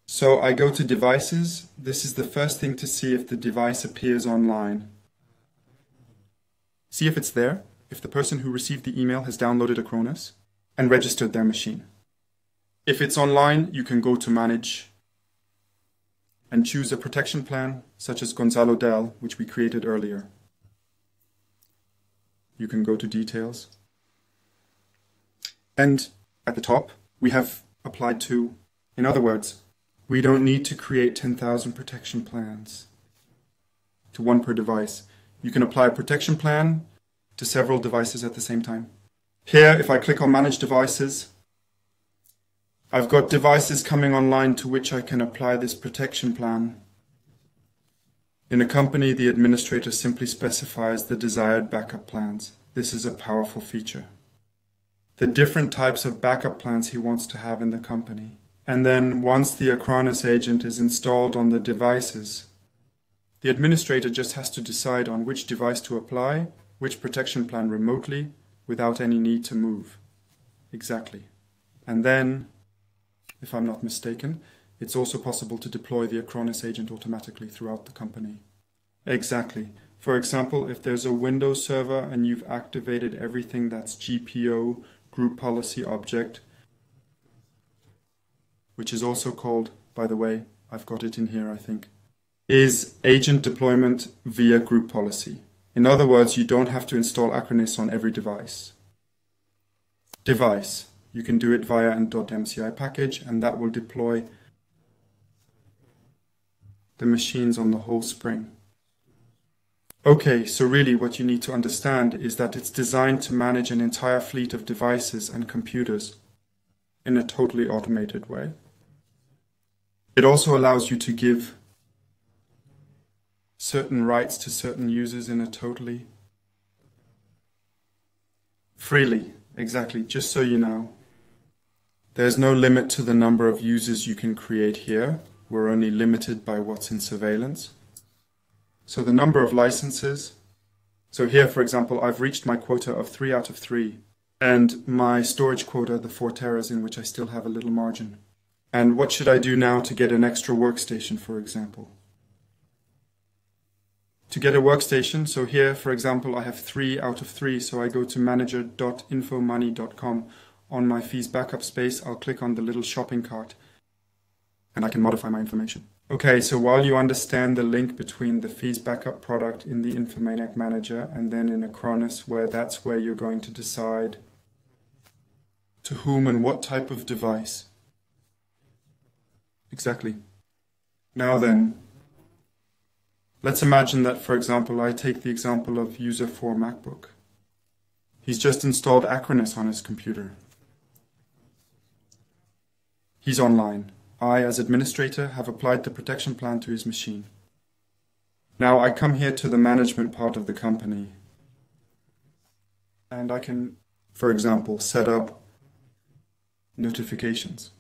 So I go to devices. This is the first thing to see if the device appears online. See if it's there, if the person who received the email has downloaded Acronis and registered their machine. If it's online, you can go to Manage and choose a protection plan, such as Gonzalo Del, which we created earlier. You can go to Details. And at the top, we have applied to. In other words, we don't need to create 10,000 protection plans to one per device. You can apply a protection plan to several devices at the same time. Here, if I click on Manage Devices, I've got devices coming online to which I can apply this protection plan. In a company, the administrator simply specifies the desired backup plans. This is a powerful feature. The different types of backup plans he wants to have in the company. And then once the Acronis agent is installed on the devices, the administrator just has to decide on which device to apply, which protection plan remotely, without any need to move. Exactly. And then, if I'm not mistaken, it's also possible to deploy the Acronis agent automatically throughout the company. Exactly. For example, if there's a Windows server and you've activated everything that's GPO, Group Policy Object, which is also called, by the way, I've got it in here I think, is agent deployment via group policy. In other words, you don't have to install Acronis on every device. Device. You can do it via an .mci package, and that will deploy the machines on the whole spring. Okay, so really what you need to understand is that it's designed to manage an entire fleet of devices and computers in a totally automated way. It also allows you to give certain rights to certain users in a totally freely. Exactly, just so you know. There's no limit to the number of users you can create here. We're only limited by what's in surveillance. So the number of licenses. So here, for example, I've reached my quota of 3 out of 3. And my storage quota, the 4 teras, in which I still have a little margin. And what should I do now to get an extra workstation, for example? To get a workstation, so here, for example, I have 3 out of 3, so I go to manager.infomoney.com. On my fees backup space, I'll click on the little shopping cart, and I can modify my information. Okay, so while you understand the link between the fees backup product in the Infomaniac Manager and then in Acronis, that's where you're going to decide to whom and what type of device. Exactly. Now then, let's imagine that, for example, I take the example of user 4 MacBook. He's just installed Acronis on his computer. He's online. I, as administrator, have applied the protection plan to his machine. Now I come here to the management part of the company. And I can, for example, set up notifications.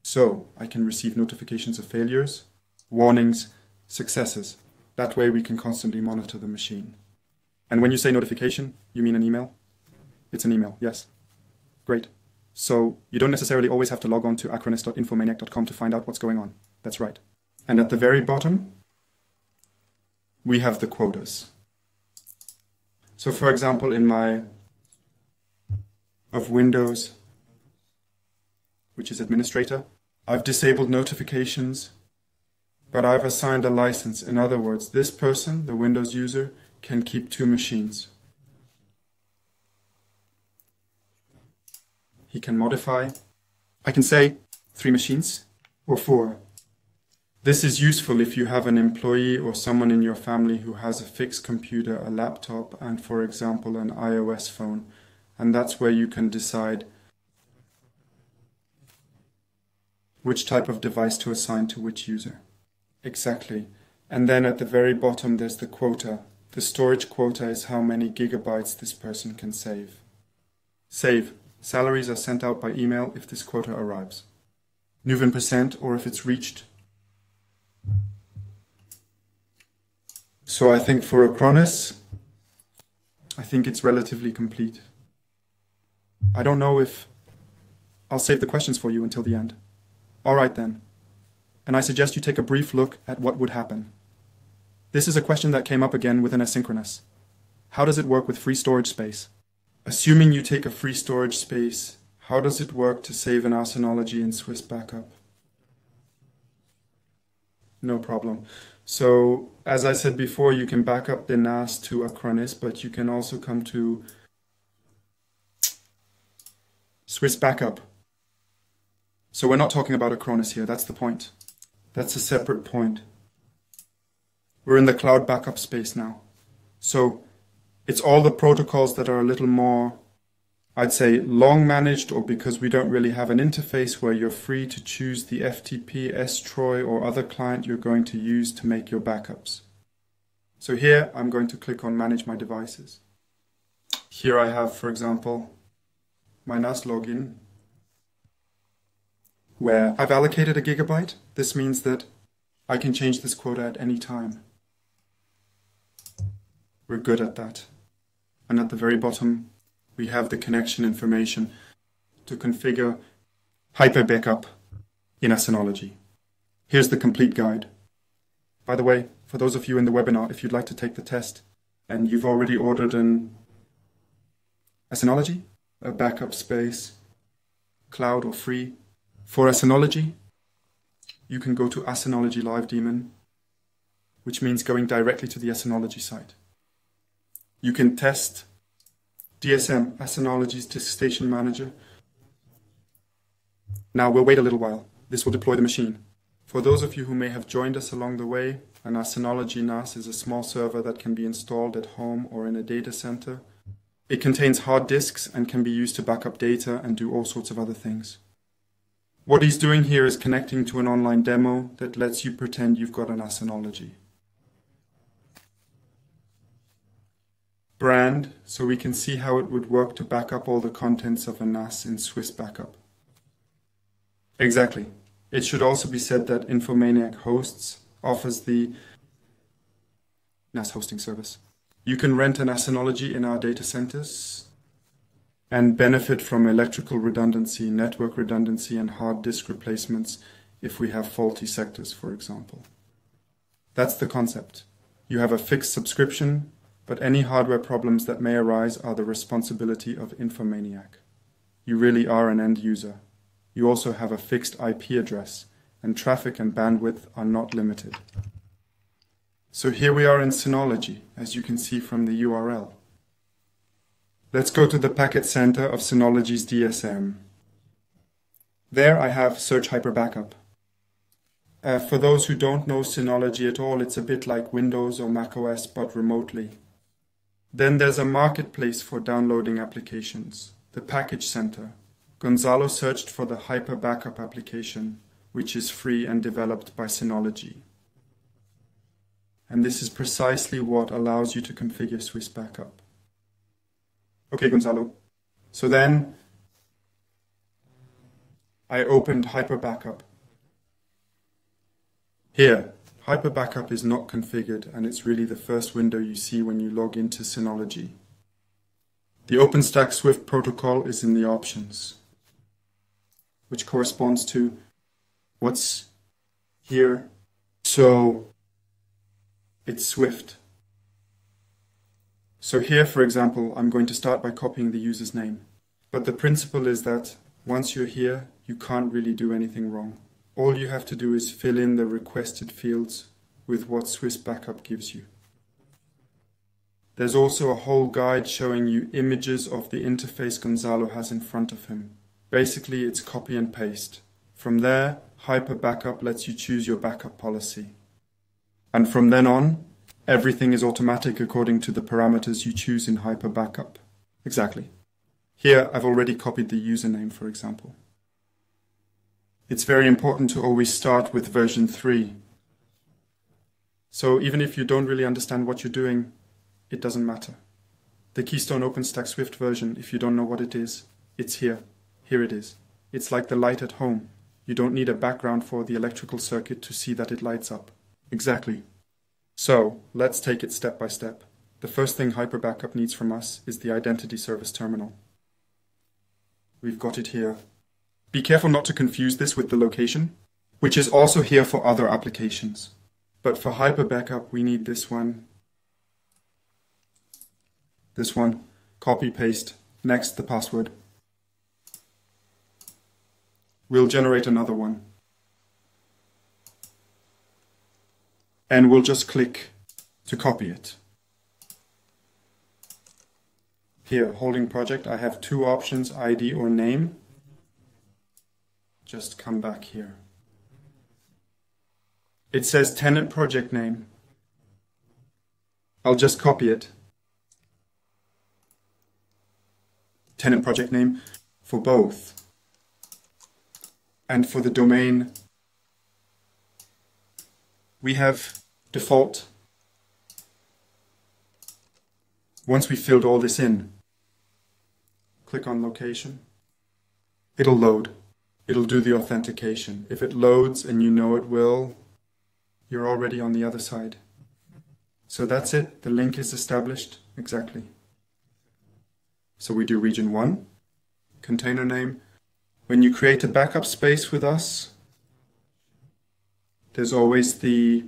So I can receive notifications of failures, warnings, successes. That way we can constantly monitor the machine. And when you say notification, you mean an email? It's an email, yes. Great. So you don't necessarily always have to log on to acronis.infomaniac.com to find out what's going on. That's right. And at the very bottom, we have the quotas. So for example, in my of Windows, which is administrator, I've disabled notifications, but I've assigned a license. In other words, this person, the Windows user, can keep 2 machines. He can modify. I can say 3 machines or 4. This is useful if you have an employee or someone in your family who has a fixed computer, a laptop, and for example an iOS phone. And that's where you can decide which type of device to assign to which user. Exactly. And then at the very bottom there's the quota. The storage quota is how many gigabytes this person can save. Save. Salaries are sent out by email if this quota arrives. %, or if it's reached. So I think for Acronis, I think it's relatively complete. I don't know if I'll save the questions for you until the end. All right then. And I suggest you take a brief look at what would happen. This is a question that came up again with an asynchronous. How does it work with free storage space? Assuming you take a free storage space, how does it work to save an Synology in Swiss backup? No problem. So, as I said before, you can back up the NAS to Acronis, but you can also come to Swiss backup. So we're not talking about Acronis here, that's the point. That's a separate point. We're in the cloud backup space now. So it's all the protocols that are a little more, I'd say, long managed, or because we don't really have an interface where you're free to choose the FTP, S-Troy, or other client you're going to use to make your backups. So here I'm going to click on Manage My Devices. Here I have, for example, my NAS login, where I've allocated a gigabyte. This means that I can change this quota at any time. We're good at that. And at the very bottom, we have the connection information to configure Hyper Backup in Synology. Here's the complete guide. By the way, for those of you in the webinar, if you'd like to take the test and you've already ordered an Synology, a backup space, cloud or free, for Synology, you can go to Synology Live Daemon, which means going directly to the Synology site. You can test DSM, Synology's Disk Station Manager. Now we'll wait a little while. This will deploy the machine. For those of you who may have joined us along the way, an Synology NAS is a small server that can be installed at home or in a data center. It contains hard disks and can be used to back up data and do all sorts of other things. What he's doing here is connecting to an online demo that lets you pretend you've got an Synology. Brand, so we can see how it would work to back up all the contents of a NAS in Swiss backup. Exactly. It should also be said that Infomaniac Hosts offers the NAS hosting service. You can rent an Synology in our data centers and benefit from electrical redundancy, network redundancy, and hard disk replacements if we have faulty sectors, for example. That's the concept. You have a fixed subscription, but any hardware problems that may arise are the responsibility of Infomaniac. You really are an end user. You also have a fixed IP address, and traffic and bandwidth are not limited. So here we are in Synology, as you can see from the URL. Let's go to the packet center of Synology's DSM. There I have Search Hyper Backup. For those who don't know Synology at all, it's a bit like Windows or macOS, but remotely. Then there's a marketplace for downloading applications, the Package Center. Gonzalo searched for the Hyper Backup application, which is free and developed by Synology. And this is precisely what allows you to configure Swiss backup. Okay, Gonzalo. So then I opened Hyper Backup. Here, Hyper Backup is not configured, and it's really the first window you see when you log into Synology. The OpenStack Swift protocol is in the options, which corresponds to what's here. So it's Swift. So here, for example, I'm going to start by copying the user's name. But the principle is that once you're here, you can't really do anything wrong. All you have to do is fill in the requested fields with what Swiss Backup gives you. There's also a whole guide showing you images of the interface Gonzalo has in front of him. Basically, it's copy and paste. From there, Hyper Backup lets you choose your backup policy. And from then on, everything is automatic according to the parameters you choose in Hyper Backup. Exactly. Here, I've already copied the username, for example. It's very important to always start with version 3. So even if you don't really understand what you're doing, it doesn't matter. The Keystone OpenStack Swift version, if you don't know what it is, it's here. Here it is. It's like the light at home. You don't need a background for the electrical circuit to see that it lights up. Exactly. So let's take it step by step. the first thing Hyper Backup needs from us is the identity service terminal. We've got it here. Be careful not to confuse this with the location, which is also here for other applications. But for Hyper Backup, we need this one. This one. Copy, paste. Next, the password. We'll generate another one. And we'll just click to copy it. Here, holding project, I have two options, ID or name. Just come back here. It says tenant project name. I'll just copy it. Tenant project name for both. And for the domain, we have default. Once we filled all this in, click on location. It'll load. It'll do the authentication. If it loads and you know it will, you're already on the other side. So that's it. The link is established. Exactly. So we do region 1, container name. When you create a backup space with us, there's always the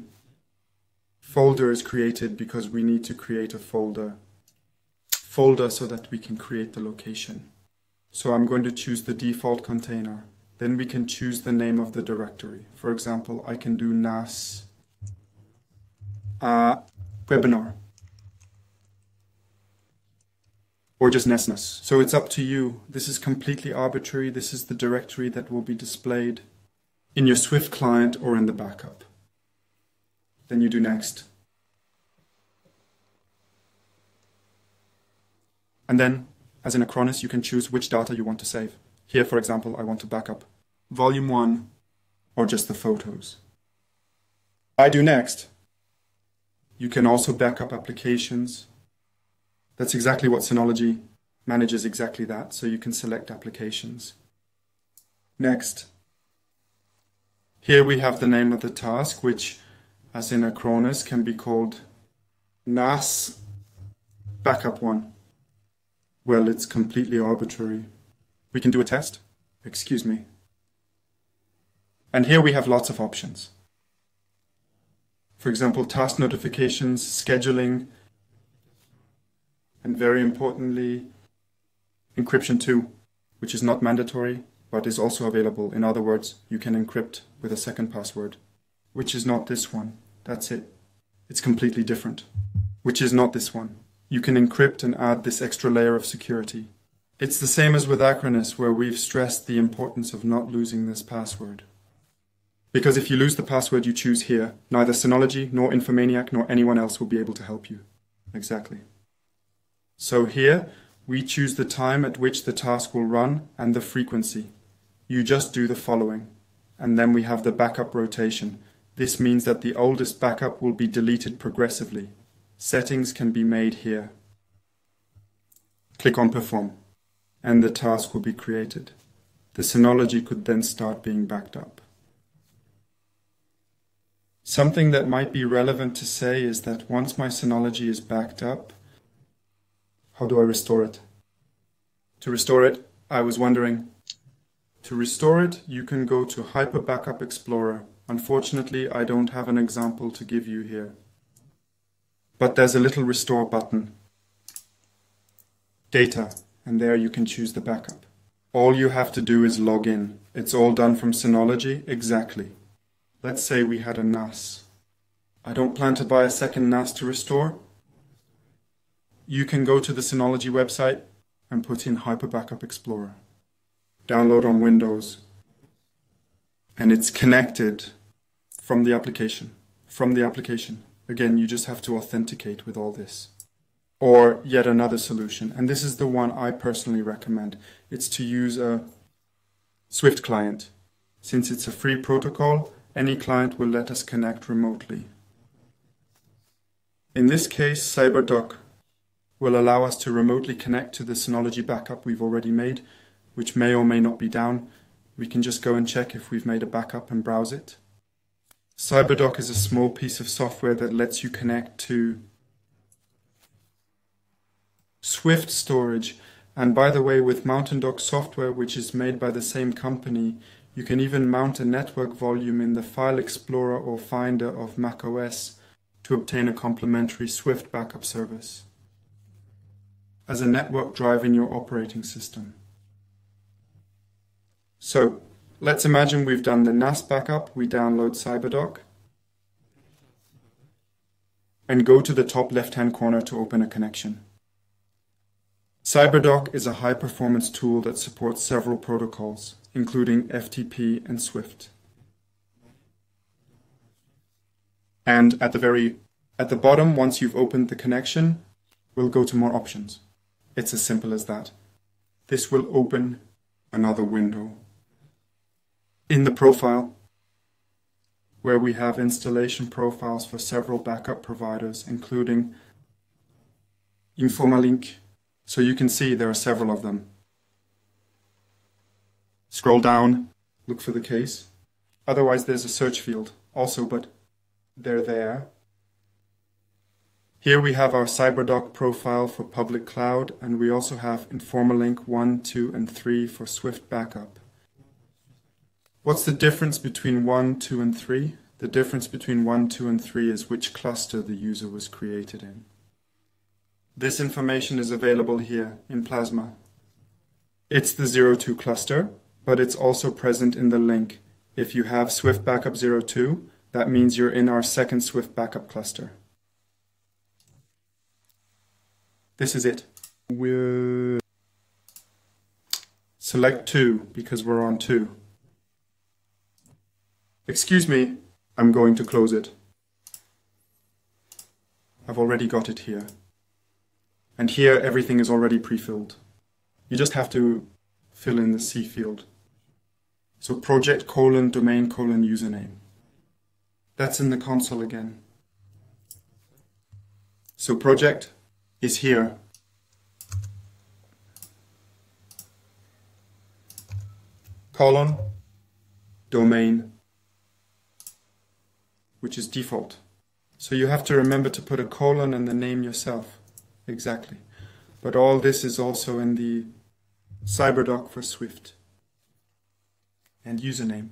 folder is created because we need to create a folder so that we can create the location. So I'm going to choose the default container. Then we can choose the name of the directory. For example, I can do NAS webinar. Or just NESNAS. So it's up to you. This is completely arbitrary. This is the directory that will be displayed in your Swift client or in the backup. Then you do next. And then, as in Acronis, you can choose which data you want to save. Here, for example, I want to backup volume 1 or just the photos. I do next. You can also backup applications. That's exactly what Synology manages, exactly that. So you can select applications. Next. Here we have the name of the task, which, as in Acronis, can be called NAS backup 1. Well, it's completely arbitrary. We can do a test. Excuse me. And here we have lots of options. For example, task notifications, scheduling, and very importantly, encryption 2, which is not mandatory, but is also available. In other words, you can encrypt with a second password, which is not this one. That's it. It's completely different, which is not this one. You can encrypt and add this extra layer of security. It's the same as with Acronis, where we've stressed the importance of not losing this password. Because if you lose the password you choose here, neither Synology nor Infomaniac nor anyone else will be able to help you. Exactly. So here, we choose the time at which the task will run and the frequency. You just do the following. And then we have the backup rotation. This means that the oldest backup will be deleted progressively. Settings can be made here. Click on Perform, and the task will be created. The Synology could then start being backed up. Something that might be relevant to say is that once my Synology is backed up, how do I restore it? To restore it, I was wondering. To restore it, you can go to Hyper Backup Explorer. Unfortunately, I don't have an example to give you here. But there's a little restore button. Data, and there you can choose the backup. All you have to do is log in. It's all done from Synology, exactly. Let's say we had a NAS. I don't plan to buy a second NAS to restore. You can go to the Synology website and put in Hyper Backup Explorer. Download on Windows. And it's connected from the application. Again, you just have to authenticate with all this. Or yet another solution, and this is the one I personally recommend. It's to use a Swift client. Since it's a free protocol, any client will let us connect remotely. In this case, CyberDoc will allow us to remotely connect to the Synology backup we've already made, which may or may not be down. We can just go and check if we've made a backup and browse it. CyberDoc is a small piece of software that lets you connect to Swift storage. And by the way, with Mountain Dog software, which is made by the same company, you can even mount a network volume in the File Explorer or Finder of macOS to obtain a complimentary Swift backup service as a network drive in your operating system. So, let's imagine we've done the NAS backup, we download CyberDoc, and go to the top left-hand corner to open a connection. CyberDoc is a high-performance tool that supports several protocols, including FTP and Swift. And at the bottom, once you've opened the connection, we'll go to more options. It's as simple as that. This will open another window. In the profile, where we have installation profiles for several backup providers, including Informalink, so you can see there are several of them. Scroll down, look for the case. Otherwise there's a search field also, but they're there. Here we have our CyberDoc profile for public cloud, and we also have Informalink 1, 2, and 3 for Swift backup. What's the difference between 1, 2, and 3? The difference between 1, 2, and 3 is which cluster the user was created in. This information is available here in Plasma. It's the 02 cluster, but it's also present in the link. If you have Swift Backup 02, that means you're in our second Swift Backup cluster. This is it. Select 2, because we're on 2. Excuse me, I'm going to close it. I've already got it here. And here everything is already pre-filled. You just have to fill in the C field. So project : domain : username. That's in the console again. So project is here. Colon, domain, which is default. So you have to remember to put a colon and the name yourself. Exactly. But all this is also in the CyberDoc for Swift. And username.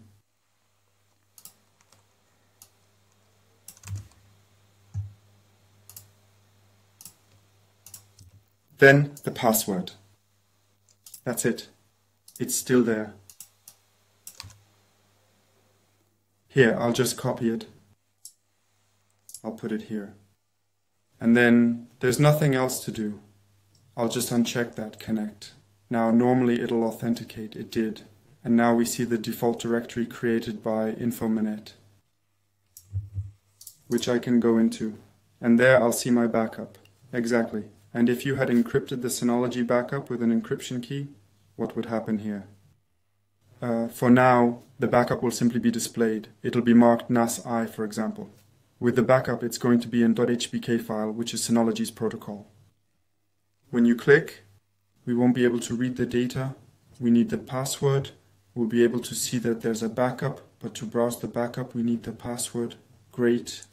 Then the password. That's it. It's still there. Here, I'll just copy it. I'll put it here. And then there's nothing else to do. I'll just uncheck that connect. Now normally it'll authenticate. It did. And now we see the default directory created by Infomanet, which I can go into. And there I'll see my backup. Exactly. And if you had encrypted the Synology backup with an encryption key, what would happen here? For now, the backup will simply be displayed. It'll be marked NAS-I, for example. With the backup, it's going to be in .hbk file, which is Synology's protocol. When you click, we won't be able to read the data. We need the password. We'll be able to see that there's a backup, but to browse the backup, we need the password. Great.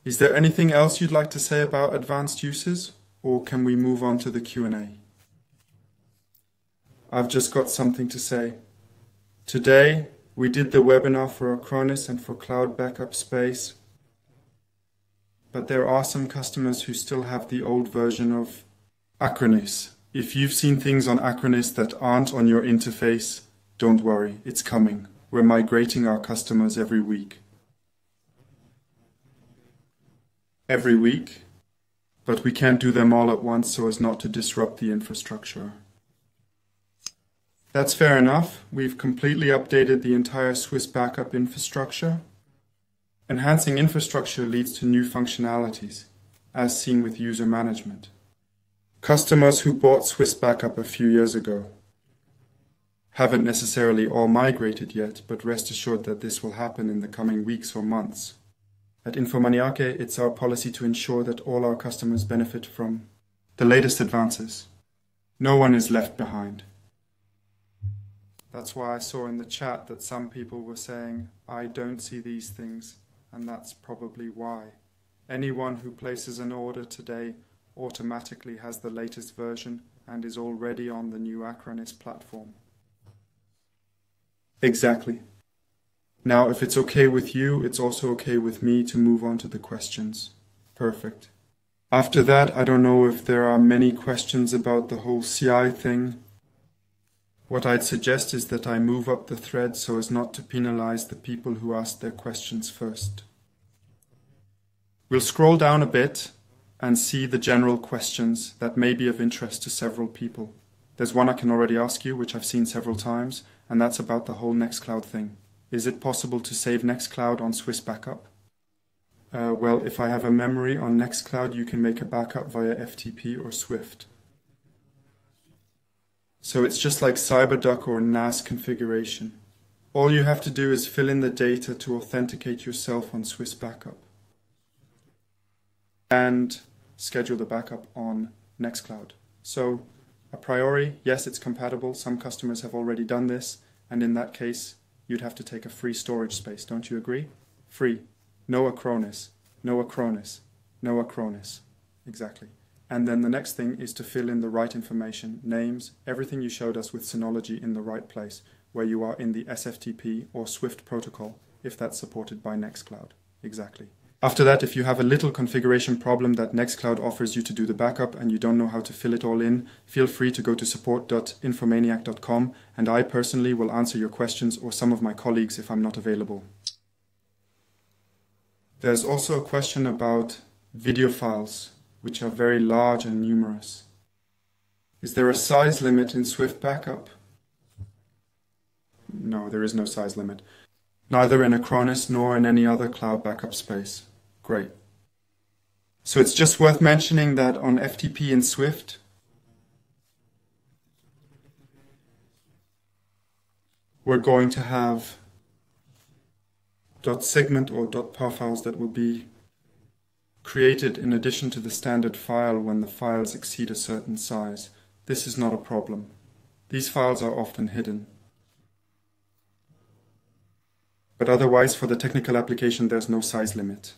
Is there anything else you'd like to say about advanced uses, or can we move on to the Q&A? I've just got something to say. Today, we did the webinar for Acronis and for Cloud Backup Space, but there are some customers who still have the old version of Acronis. If you've seen things on Acronis that aren't on your interface, don't worry, it's coming. We're migrating our customers every week. Every week, but we can't do them all at once so as not to disrupt the infrastructure. That's fair enough. We've completely updated the entire Swiss backup infrastructure. Enhancing infrastructure leads to new functionalities, as seen with user management. Customers who bought Swiss backup a few years ago haven't necessarily all migrated yet, but rest assured that this will happen in the coming weeks or months. At Infomaniac, it's our policy to ensure that all our customers benefit from the latest advances. No one is left behind. That's why I saw in the chat that some people were saying, I don't see these things, and that's probably why. Anyone who places an order today automatically has the latest version and is already on the new Acronis platform. Exactly. Now, if it's okay with you, it's also okay with me to move on to the questions. Perfect. After that, I don't know if there are many questions about the whole CI thing. What I'd suggest is that I move up the thread so as not to penalize the people who asked their questions first. We'll scroll down a bit and see the general questions that may be of interest to several people. There's one I can already ask you, which I've seen several times, and that's about the whole Nextcloud thing. Is it possible to save Nextcloud on Swiss backup? Well, if I have a memory on Nextcloud, you can make a backup via FTP or Swift. So it's just like CyberDuck or NAS configuration. All you have to do is fill in the data to authenticate yourself on Swiss backup and schedule the backup on Nextcloud. So a priori, yes, it's compatible. Some customers have already done this, and in that case, you'd have to take a free storage space. Don't you agree? Free. No Acronis. No Acronis. No Acronis. Exactly. And then the next thing is to fill in the right information, names, everything you showed us with Synology in the right place, where you are in the SFTP or Swift protocol, if that's supported by Nextcloud. Exactly. After that, if you have a little configuration problem that Nextcloud offers you to do the backup and you don't know how to fill it all in, feel free to go to support.infomaniac.com and I personally will answer your questions or some of my colleagues if I'm not available. There's also a question about video files, which are very large and numerous. Is there a size limit in Swift backup? No, there is no size limit. Neither in Acronis nor in any other cloud backup space. Great. So it's just worth mentioning that on FTP and Swift, we're going to have .segment or .par files that will be created in addition to the standard file when the files exceed a certain size. This is not a problem. These files are often hidden. But otherwise, for the technical application, there's no size limit.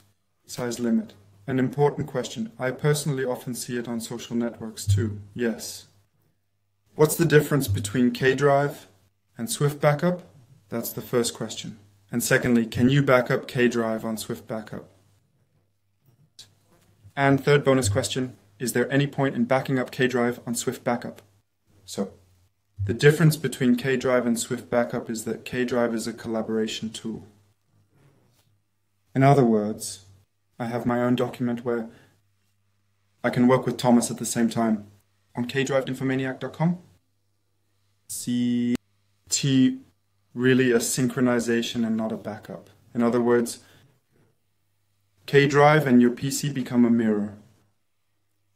Size limit. An important question. I personally often see it on social networks too. Yes. What's the difference between K-Drive and Swift backup? That's the first question. And secondly, can you back up K-Drive on Swift backup? And third bonus question, is there any point in backing up K-Drive on Swift backup? So, the difference between K-Drive and Swift backup is that K-Drive is a collaboration tool. In other words, I have my own document where I can work with Thomas at the same time. On kdriveinfomaniac.com, CT really a synchronization and not a backup. In other words, K-Drive and your PC become a mirror.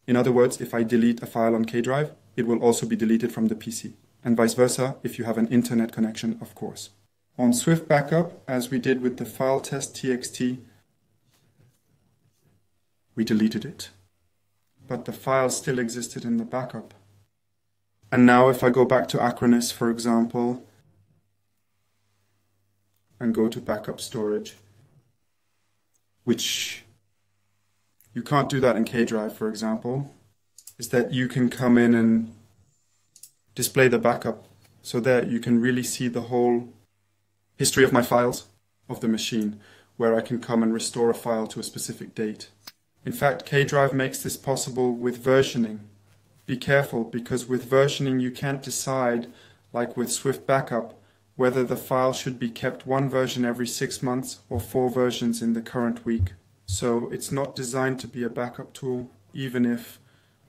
In other words, if I delete a file on K-Drive, it will also be deleted from the PC. And vice versa, if you have an internet connection, of course. On Swift backup, as we did with the file test txt, we deleted it. But the file still existed in the backup. And now if I go back to Acronis, for example, and go to backup storage, which you can't do that in K-Drive, for example, is that you can come in and display the backup. So there you can really see the whole history of my files of the machine, where I can come and restore a file to a specific date. In fact, K-Drive makes this possible with versioning. Be careful, because with versioning you can't decide, like with Swift backup, whether the file should be kept one version every 6 months or 4 versions in the current week. So it's not designed to be a backup tool, even if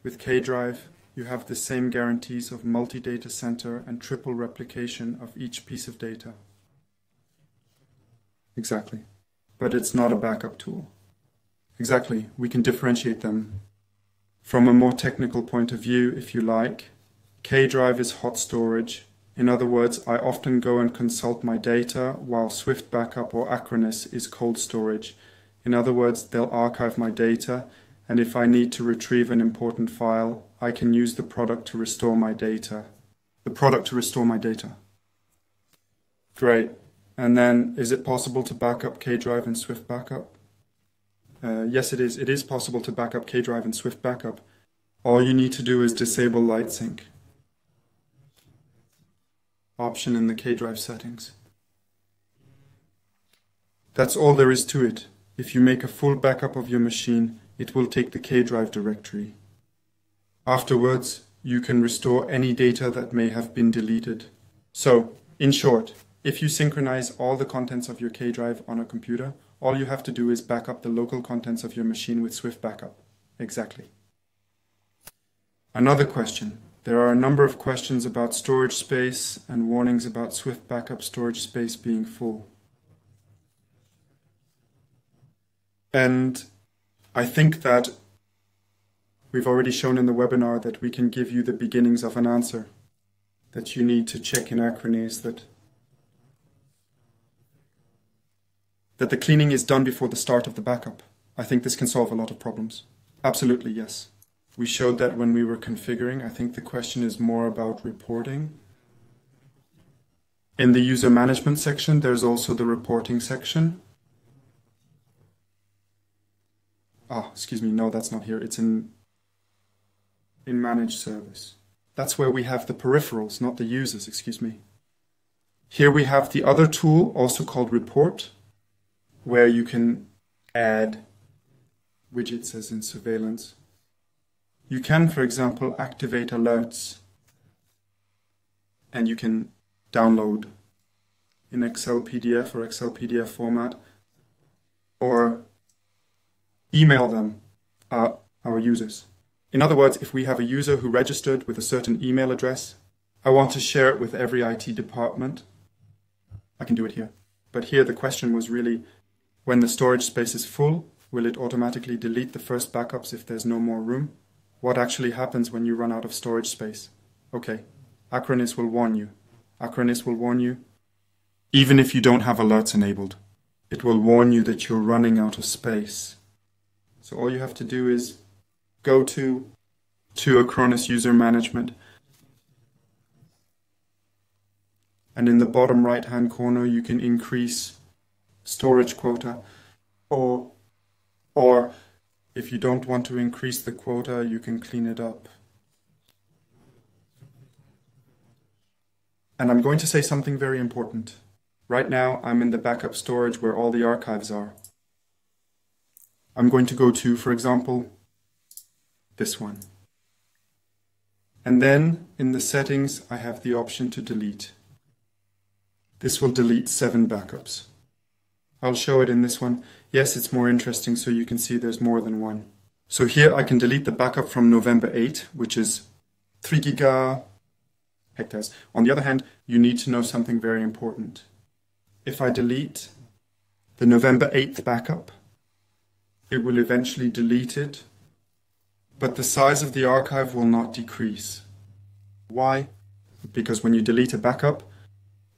with K-Drive you have the same guarantees of multi-data center and triple replication of each piece of data. Exactly. But it's not a backup tool. Exactly. We can differentiate them. From a more technical point of view, if you like, K-Drive is hot storage. In other words, I often go and consult my data, while Swift backup or Acronis is cold storage. In other words, they'll archive my data, and if I need to retrieve an important file, I can use the product to restore my data. The product to restore my data. Great. And then, is it possible to back up K-Drive and Swift backup? Yes, it is. It is possible to back up K-Drive and Swift backup. All you need to do is disable LightSync. Option in the K drive settings. That's all there is to it. If you make a full backup of your machine, it will take the K drive directory. Afterwards, you can restore any data that may have been deleted. So, in short, if you synchronize all the contents of your K drive on a computer, all you have to do is back up the local contents of your machine with Swift Backup. Exactly. Another question. There are a number of questions about storage space and warnings about Swift Backup storage space being full. And I think that we've already shown in the webinar that we can give you the beginnings of an answer, that you need to check in Acronis that the cleaning is done before the start of the backup. I think this can solve a lot of problems. Absolutely, yes. We showed that when we were configuring. I think the question is more about reporting. In the user management section, there's also the reporting section. Excuse me, no, that's not here. It's in managed service. That's where we have the peripherals, not the users, excuse me. Here we have the other tool, also called report, where you can add widgets as in surveillance. You can, for example, activate alerts, and you can download in Excel PDF or Excel PDF format, or email them, our users. In other words, if we have a user who registered with a certain email address, I want to share it with every IT department, I can do it here. But here the question was really, when the storage space is full, will it automatically delete the first backups if there's no more room? What actually happens when you run out of storage space? Okay, Acronis will warn you. Acronis will warn you, even if you don't have alerts enabled. It will warn you that you're running out of space. So all you have to do is go to Acronis User Management, and in the bottom right hand corner you can increase storage quota, or if you don't want to increase the quota, you can clean it up. And I'm going to say something very important. Right now I'm in the backup storage where all the archives are. I'm going to go to, for example, this one. And then in the settings I have the option to delete. This will delete 7 backups. I'll show it in this one. Yes, it's more interesting so you can see there's more than one. So here I can delete the backup from November 8, which is 3 hectares. On the other hand, you need to know something very important. If I delete the November 8th backup, it will eventually delete it, but the size of the archive will not decrease. Why? Because when you delete a backup,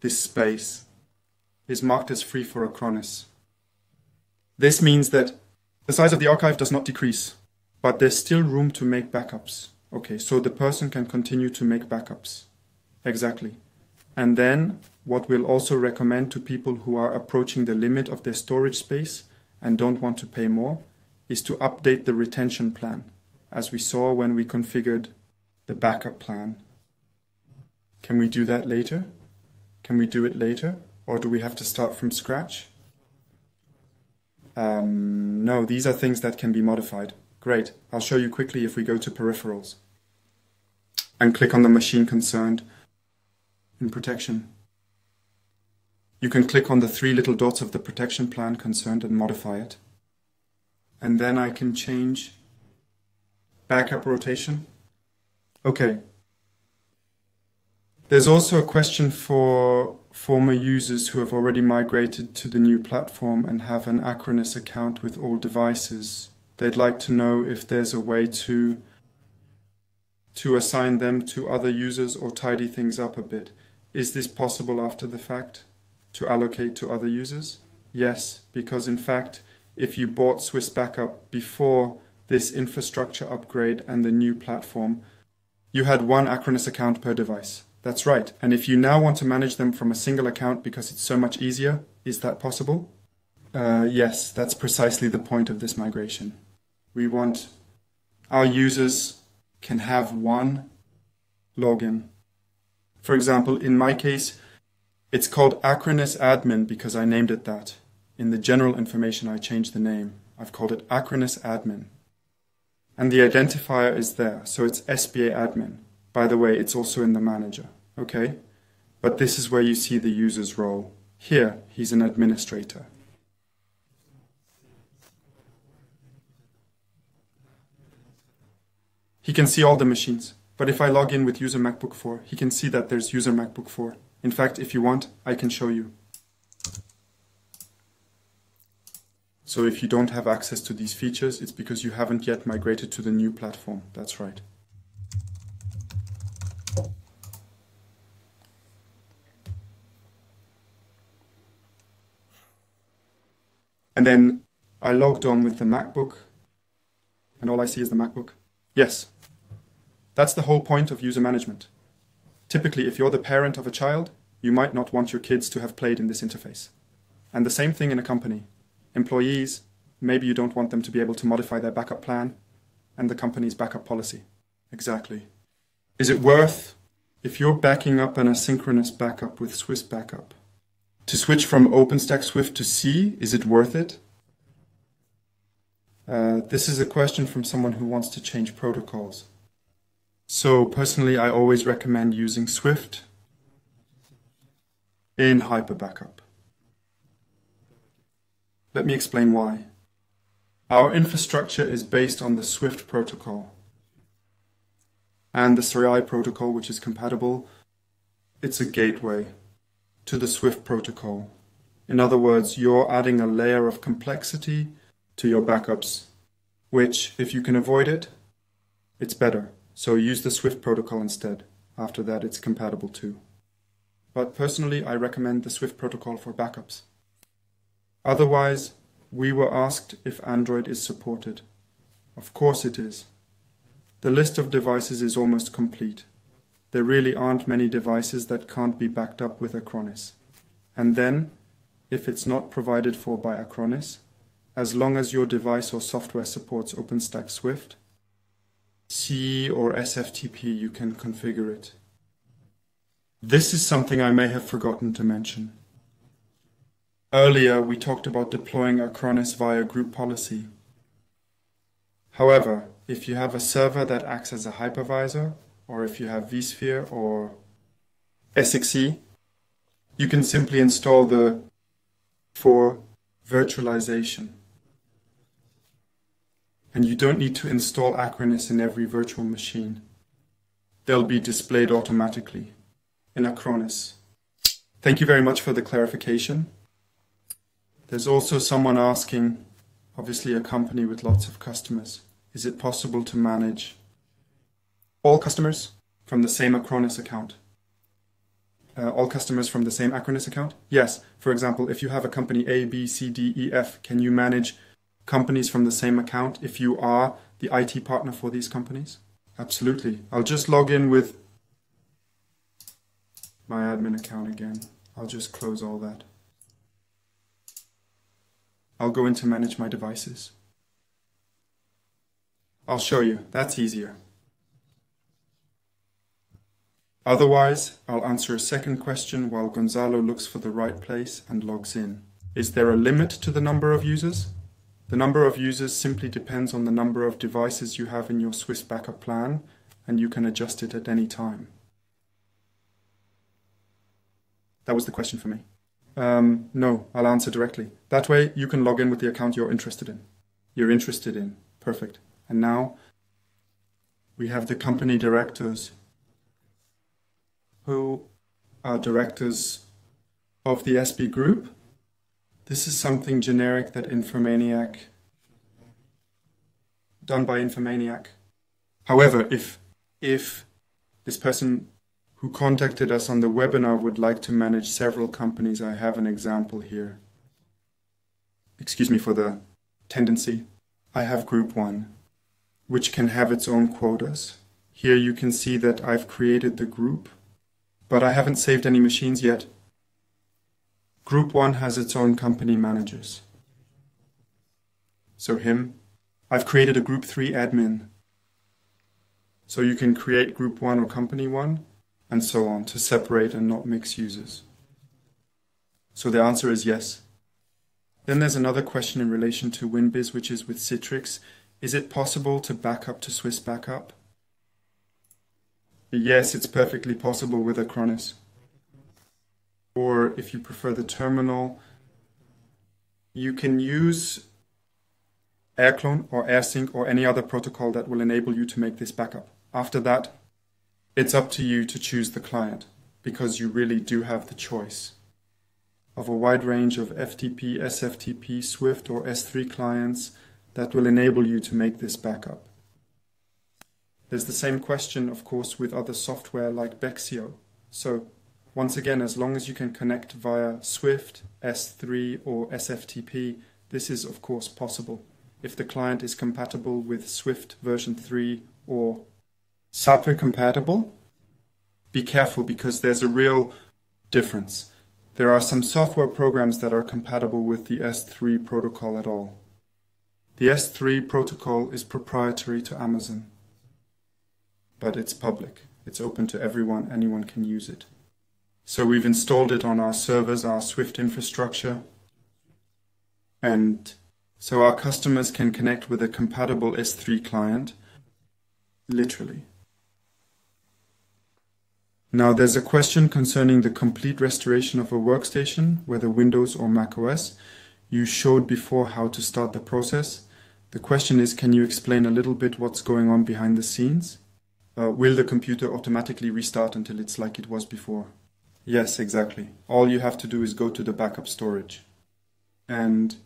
this space is marked as free for Acronis. This means that the size of the archive does not decrease, but there's still room to make backups. Okay, so the person can continue to make backups. Exactly. And then what we'll also recommend to people who are approaching the limit of their storage space and don't want to pay more is to update the retention plan, as we saw when we configured the backup plan. Can we do that later? Can we do it later? Or do we have to start from scratch? No, these are things that can be modified. Great. I'll show you quickly if we go to peripherals and click on the machine concerned in protection. You can click on the 3 little dots of the protection plan concerned and modify it. And then I can change backup rotation. Okay. There's also a question for former users who have already migrated to the new platform and have an Acronis account with old devices. They'd like to know if there's a way to assign them to other users or tidy things up a bit. Is this possible after the fact, to allocate to other users? Yes, because in fact, if you bought Swiss Backup before this infrastructure upgrade and the new platform, you had 1 Acronis account per device. That's right. And if you now want to manage them from a single account because it's so much easier, is that possible? Yes, that's precisely the point of this migration. We want our users can have one login. For example, in my case, it's called Acronis Admin because I named it that. In the general information, I changed the name. I've called it Acronis Admin. And the identifier is there, so it's SBA Admin. By the way, it's also in the manager, okay? But this is where you see the user's role. Here, he's an administrator. He can see all the machines. But if I log in with user MacBook 4, he can see that there's user MacBook 4. In fact, if you want, I can show you. So if you don't have access to these features, it's because you haven't yet migrated to the new platform. That's right. And then I logged on with the MacBook, and all I see is the MacBook. Yes, that's the whole point of user management. Typically, if you're the parent of a child, you might not want your kids to have played in this interface. And the same thing in a company. Employees, maybe you don't want them to be able to modify their backup plan and the company's backup policy. Exactly. Is it worth, if you're backing up an asynchronous backup with Swiss backup, to switch from OpenStack Swift to C? Is it worth it? This is a question from someone who wants to change protocols. So personally, I always recommend using Swift in Hyper Backup. Let me explain why. Our infrastructure is based on the Swift protocol and the CRI protocol, which is compatible. It's a gateway to the Swift protocol. In other words, you're adding a layer of complexity to your backups, which, if you can avoid it, it's better. So use the Swift protocol instead. After that, it's compatible too. But personally, I recommend the Swift protocol for backups. Otherwise, we were asked if Android is supported. Of course it is. The list of devices is almost complete. There really aren't many devices that can't be backed up with Acronis. And then, if it's not provided for by Acronis, as long as your device or software supports OpenStack Swift, C or SFTP, you can configure it. This is something I may have forgotten to mention. Earlier, we talked about deploying Acronis via group policy. However, if you have a server that acts as a hypervisor, or if you have vSphere or SXE, you can simply install the for virtualization. And you don't need to install Acronis in every virtual machine. They'll be displayed automatically in Acronis. Thank you very much for the clarification. There's also someone asking, obviously a company with lots of customers, is it possible to manage all customers from the same Acronis account? All customers from the same Acronis account? Yes. For example, if you have a company A, B, C, D, E, F, can you manage companies from the same account if you are the IT partner for these companies? Absolutely. I'll just log in with my admin account again. I'll just close all that. I'll go in to manage my devices. I'll show you. That's easier. Otherwise, I'll answer a second question while Gonzalo looks for the right place and logs in. Is there a limit to the number of users? The number of users simply depends on the number of devices you have in your Swiss backup plan, and you can adjust it at any time. That was the question for me. No, I'll answer directly. That way you can log in with the account you're interested in. Perfect. And now we have the company directors who are directors of the SB group. This is something generic that done by Infomaniac. However, if this person who contacted us on the webinar would like to manage several companies, I have an example here. Excuse me for the tendency. I have group 1, which can have its own quotas. Here you can see that I've created the group, but I haven't saved any machines yet. Group 1 has its own company managers. So him. I've created a group 3 admin. So you can create group 1 or company 1, and so on, to separate and not mix users. So the answer is yes. Then there's another question in relation to WinBiz, which is with Citrix. Is it possible to back up to Swiss Backup? Yes, it's perfectly possible with Acronis. Or if you prefer the terminal, you can use AirClone or AirSync or any other protocol that will enable you to make this backup. After that, it's up to you to choose the client, because you really do have the choice of a wide range of FTP, SFTP, Swift or S3 clients that will enable you to make this backup. There's the same question, of course, with other software like Bexio. So once again, as long as you can connect via Swift, S3 or SFTP, this is of course possible. If the client is compatible with Swift version 3 or SAP compatible, be careful because there's a real difference. There are some software programs that are compatible with the S3 protocol at all. The S3 protocol is proprietary to Amazon, but it's public. It's open to everyone. Anyone can use it. So we've installed it on our servers, our Swift infrastructure, and so our customers can connect with a compatible S3 client, literally. Now there's a question concerning the complete restoration of a workstation, whether Windows or Mac OS. You showed before how to start the process. The question is, can you explain a little bit what's going on behind the scenes? Will the computer automatically restart until it's like it was before? Yes, exactly. All you have to do is go to the backup storage, and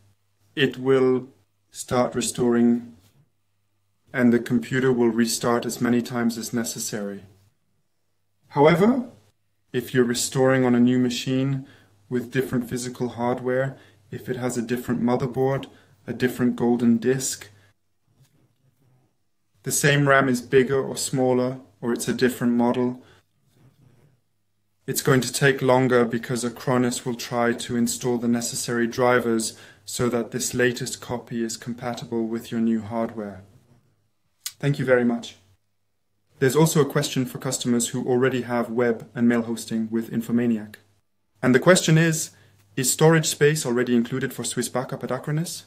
it will start restoring, and the computer will restart as many times as necessary. However, if you're restoring on a new machine with different physical hardware, if it has a different motherboard, a different golden disk, the same RAM is bigger or smaller, or it's a different model, it's going to take longer because Acronis will try to install the necessary drivers so that this latest copy is compatible with your new hardware. Thank you very much. There's also a question for customers who already have web and mail hosting with Infomaniac. And the question is storage space already included for Swiss Backup at Acronis?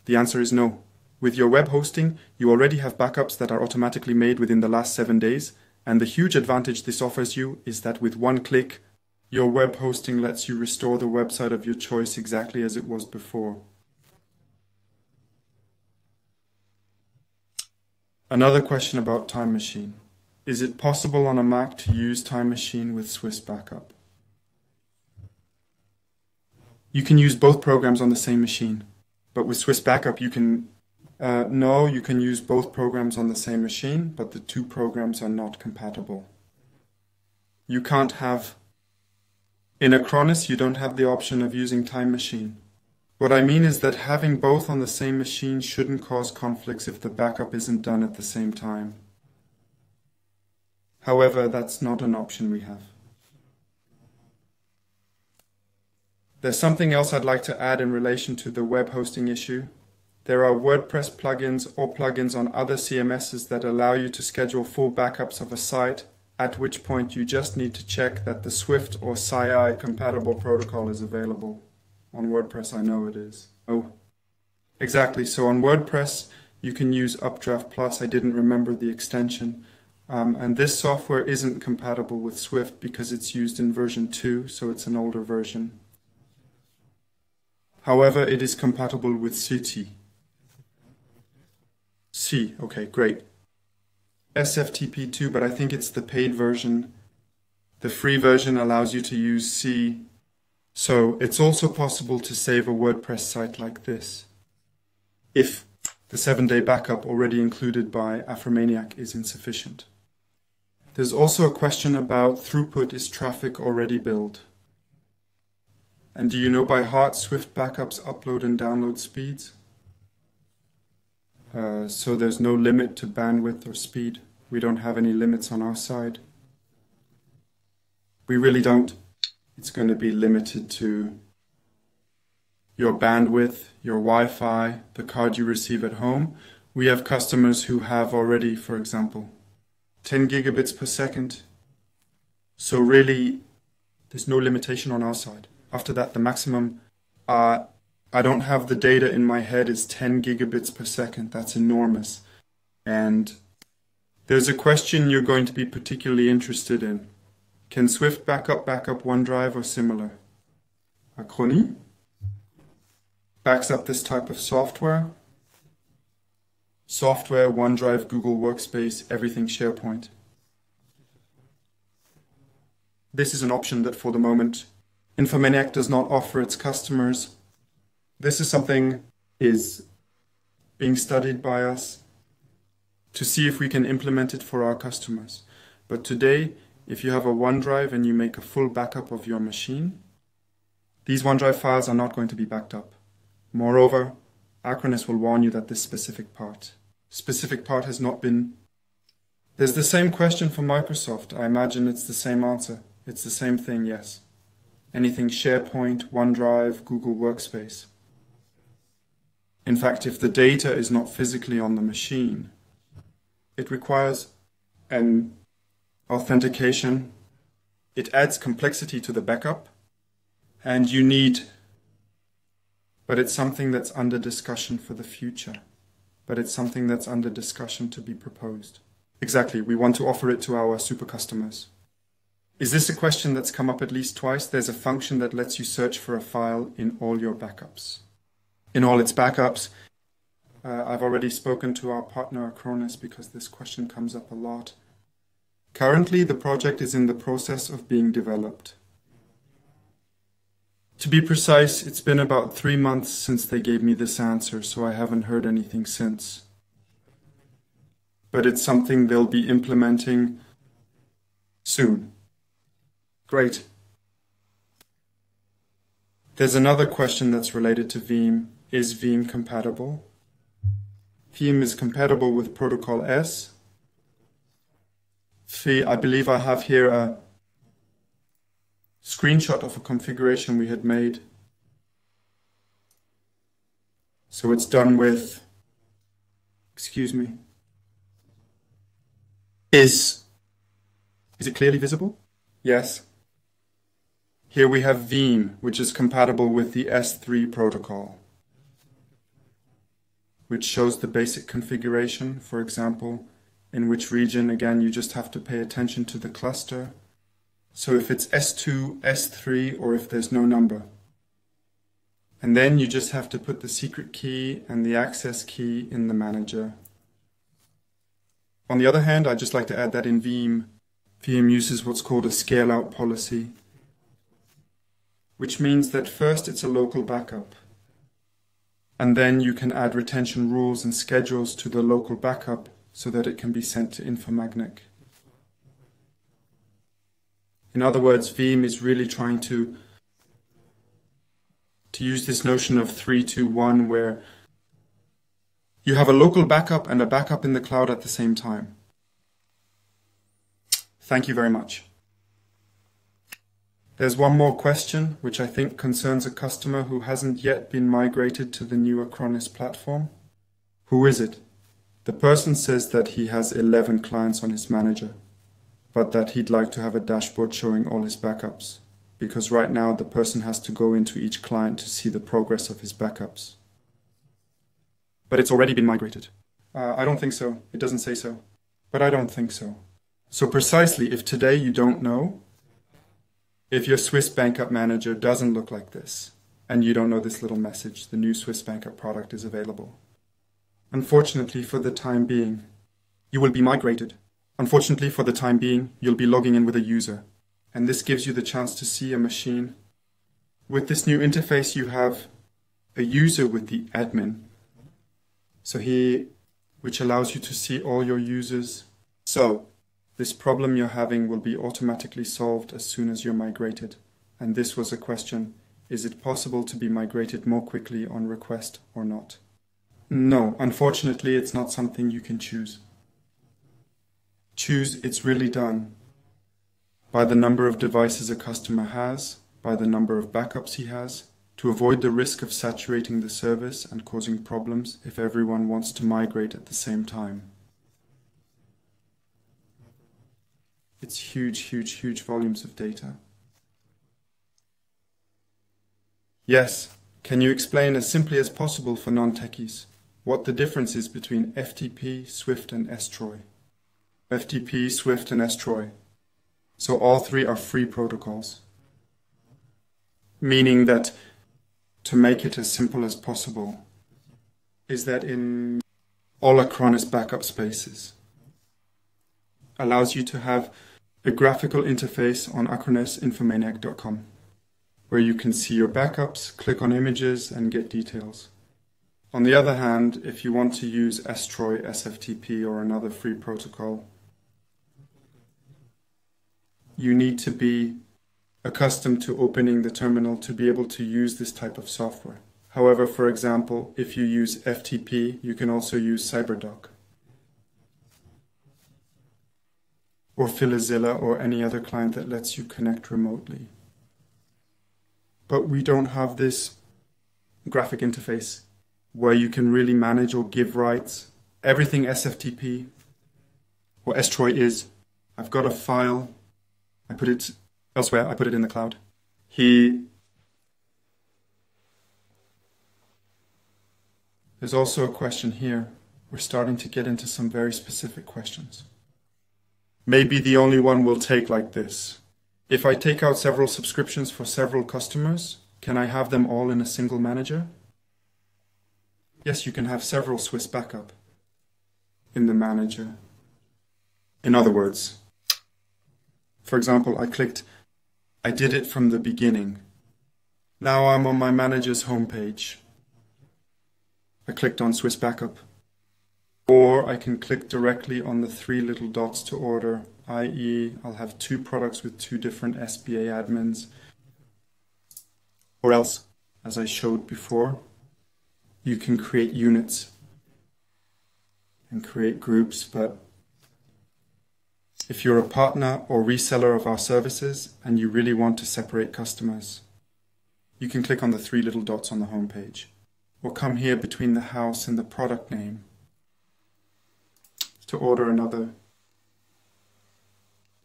The answer is no. With your web hosting, you already have backups that are automatically made within the last 7 days, and the huge advantage this offers you is that with one click, your web hosting lets you restore the website of your choice exactly as it was before. Another question about Time Machine. Is it possible on a Mac to use Time Machine with Swiss Backup? You can use both programs on the same machine, but with Swiss Backup you can you can use both programs on the same machine, but the two programs are not compatible. You can't have, in Acronis you don't have the option of using Time Machine. What I mean is that having both on the same machine shouldn't cause conflicts if the backup isn't done at the same time. However, that's not an option we have. There's something else I'd like to add in relation to the web hosting issue. There are WordPress plugins or plugins on other CMSs that allow you to schedule full backups of a site, at which point you just need to check that the Swift or SciI compatible protocol is available. On WordPress, I know it is. Oh, exactly. So on WordPress, you can use Updraft Plus. I didn't remember the extension. And this software isn't compatible with Swift because it's used in version 2, so it's an older version. However, it is compatible with CT. C, okay, great. SFTP too, but I think it's the paid version. The free version allows you to use C. So it's also possible to save a WordPress site like this, if the 7-day backup already included by Infomaniac is insufficient. There's also a question about throughput. Is traffic already billed? And do you know by heart Swift Backup's upload and download speeds? So there's no limit to bandwidth or speed. We don't have any limits on our side. We really don't. It's going to be limited to your bandwidth, your Wi-Fi, the card you receive at home. We have customers who have already, for example, 10 gigabits per second. So really, there's no limitation on our side. After that, the maximum, I don't have the data in my head, is 10 gigabits per second. That's enormous. And there's a question you're going to be particularly interested in. Can Swift backup OneDrive or similar? Acronis backs up this type of software. Software, OneDrive, Google Workspace, everything SharePoint. This is an option that for the moment Infomaniac does not offer its customers. This is something is being studied by us to see if we can implement it for our customers. But today, if you have a OneDrive and you make a full backup of your machine, these OneDrive files are not going to be backed up. Moreover, Acronis will warn you that this specific part has not been... There's the same question for Microsoft. I imagine it's the same answer. It's the same thing, yes. Anything SharePoint, OneDrive, Google Workspace. In fact, if the data is not physically on the machine, it requires an authentication. It adds complexity to the backup, and you need... But it's something that's under discussion for the future. But it's something that's under discussion to be proposed. Exactly, we want to offer it to our super customers. Is this a question that's come up at least twice? There's a function that lets you search for a file in all your backups. In all its backups. I've already spoken to our partner Acronis because this question comes up a lot. Currently, the project is in the process of being developed. To be precise, it's been about 3 months since they gave me this answer, so I haven't heard anything since. But it's something they'll be implementing soon. Great. There's another question that's related to Veeam. Is Veeam compatible? Veeam is compatible with Protocol S. I believe I have here a screenshot of a configuration we had made. So it's done with, excuse me, is it clearly visible? Yes. Here we have Veeam, which is compatible with the S3 protocol, which shows the basic configuration, for example, in which region. Again, you just have to pay attention to the cluster. So if it's S2, S3, or if there's no number. And then you just have to put the secret key and the access key in the manager. On the other hand, I'd just like to add that in Veeam uses what's called a scale-out policy, which means that first it's a local backup. And then you can add retention rules and schedules to the local backup so that it can be sent to Infomaniac. In other words, Veeam is really trying to use this notion of 3-2-1, where you have a local backup and a backup in the cloud at the same time. Thank you very much. There's one more question, which I think concerns a customer who hasn't yet been migrated to the new Acronis platform. Who is it? The person says that he has 11 clients on his manager, but that he'd like to have a dashboard showing all his backups, because right now the person has to go into each client to see the progress of his backups. But it's already been migrated. I don't think so. It doesn't say so. But I don't think so. So precisely, if today you don't know, if your Swiss Backup Manager doesn't look like this, and you don't know this little message, the new Swiss Backup product is available. Unfortunately, for the time being, you will be migrated. Unfortunately, for the time being, you'll be logging in with a user. And this gives you the chance to see a machine. With this new interface, you have a user with the admin. So which allows you to see all your users. So, this problem you're having will be automatically solved as soon as you're migrated. And this was a question, is it possible to be migrated more quickly on request or not? No, unfortunately, it's not something you can choose. It's really done by the number of devices a customer has, by the number of backups he has, to avoid the risk of saturating the service and causing problems if everyone wants to migrate at the same time. It's huge, huge, huge volumes of data. Yes, can you explain as simply as possible for non-techies what the difference is between FTP, Swift, and S-Troy? FTP, Swift, and S-Troy. So all three are free protocols. Meaning that, to make it as simple as possible, is that in all Acronis backup spaces, allows you to have a graphical interface on acronisinfomaniac.com, where you can see your backups, click on images, and get details. On the other hand, if you want to use S-Troy, SFTP, or another free protocol, you need to be accustomed to opening the terminal to be able to use this type of software. However, for example, if you use FTP, you can also use CyberDoc or FilaZilla or any other client that lets you connect remotely. But we don't have this graphic interface where you can really manage or give rights. Everything SFTP or S-Troy is, I've got a file, I put it elsewhere, I put it in the cloud. There's also a question here. We're starting to get into some very specific questions. Maybe the only one we'll take like this. If I take out several subscriptions for several customers, can I have them all in a single manager? Yes, you can have several Swiss backup in the manager. In other words, for example, I did it from the beginning. Now I'm on my manager's homepage. I clicked on Swiss Backup. Or I can click directly on the three little dots to order, i.e. I'll have two products with two different SBA admins. Or else, as I showed before, you can create units and create groups, but if you're a partner or reseller of our services and you really want to separate customers, you can click on the three little dots on the home page, or come here between the house and the product name to order another.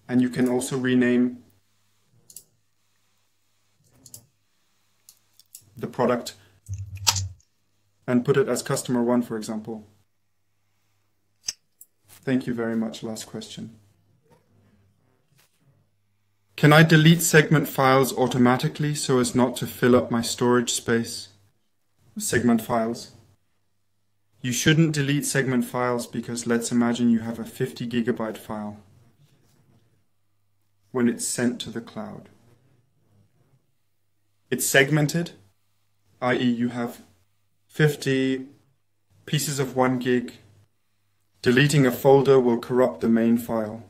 And you can also rename the product and put it as customer 1, for example. Thank you very much. Last question. Can I delete segment files automatically so as not to fill up my storage space? Segment files. You shouldn't delete segment files because let's imagine you have a 50 gigabyte file when it's sent to the cloud. It's segmented, i.e. you have 50 pieces of 1 gig. Deleting a folder will corrupt the main file.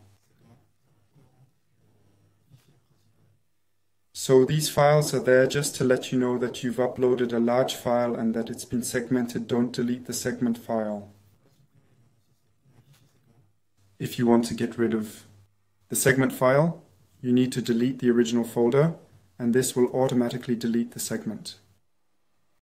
So these files are there just to let you know that you've uploaded a large file and that it's been segmented. Don't delete the segment file. If you want to get rid of the segment file, you need to delete the original folder, and this will automatically delete the segment.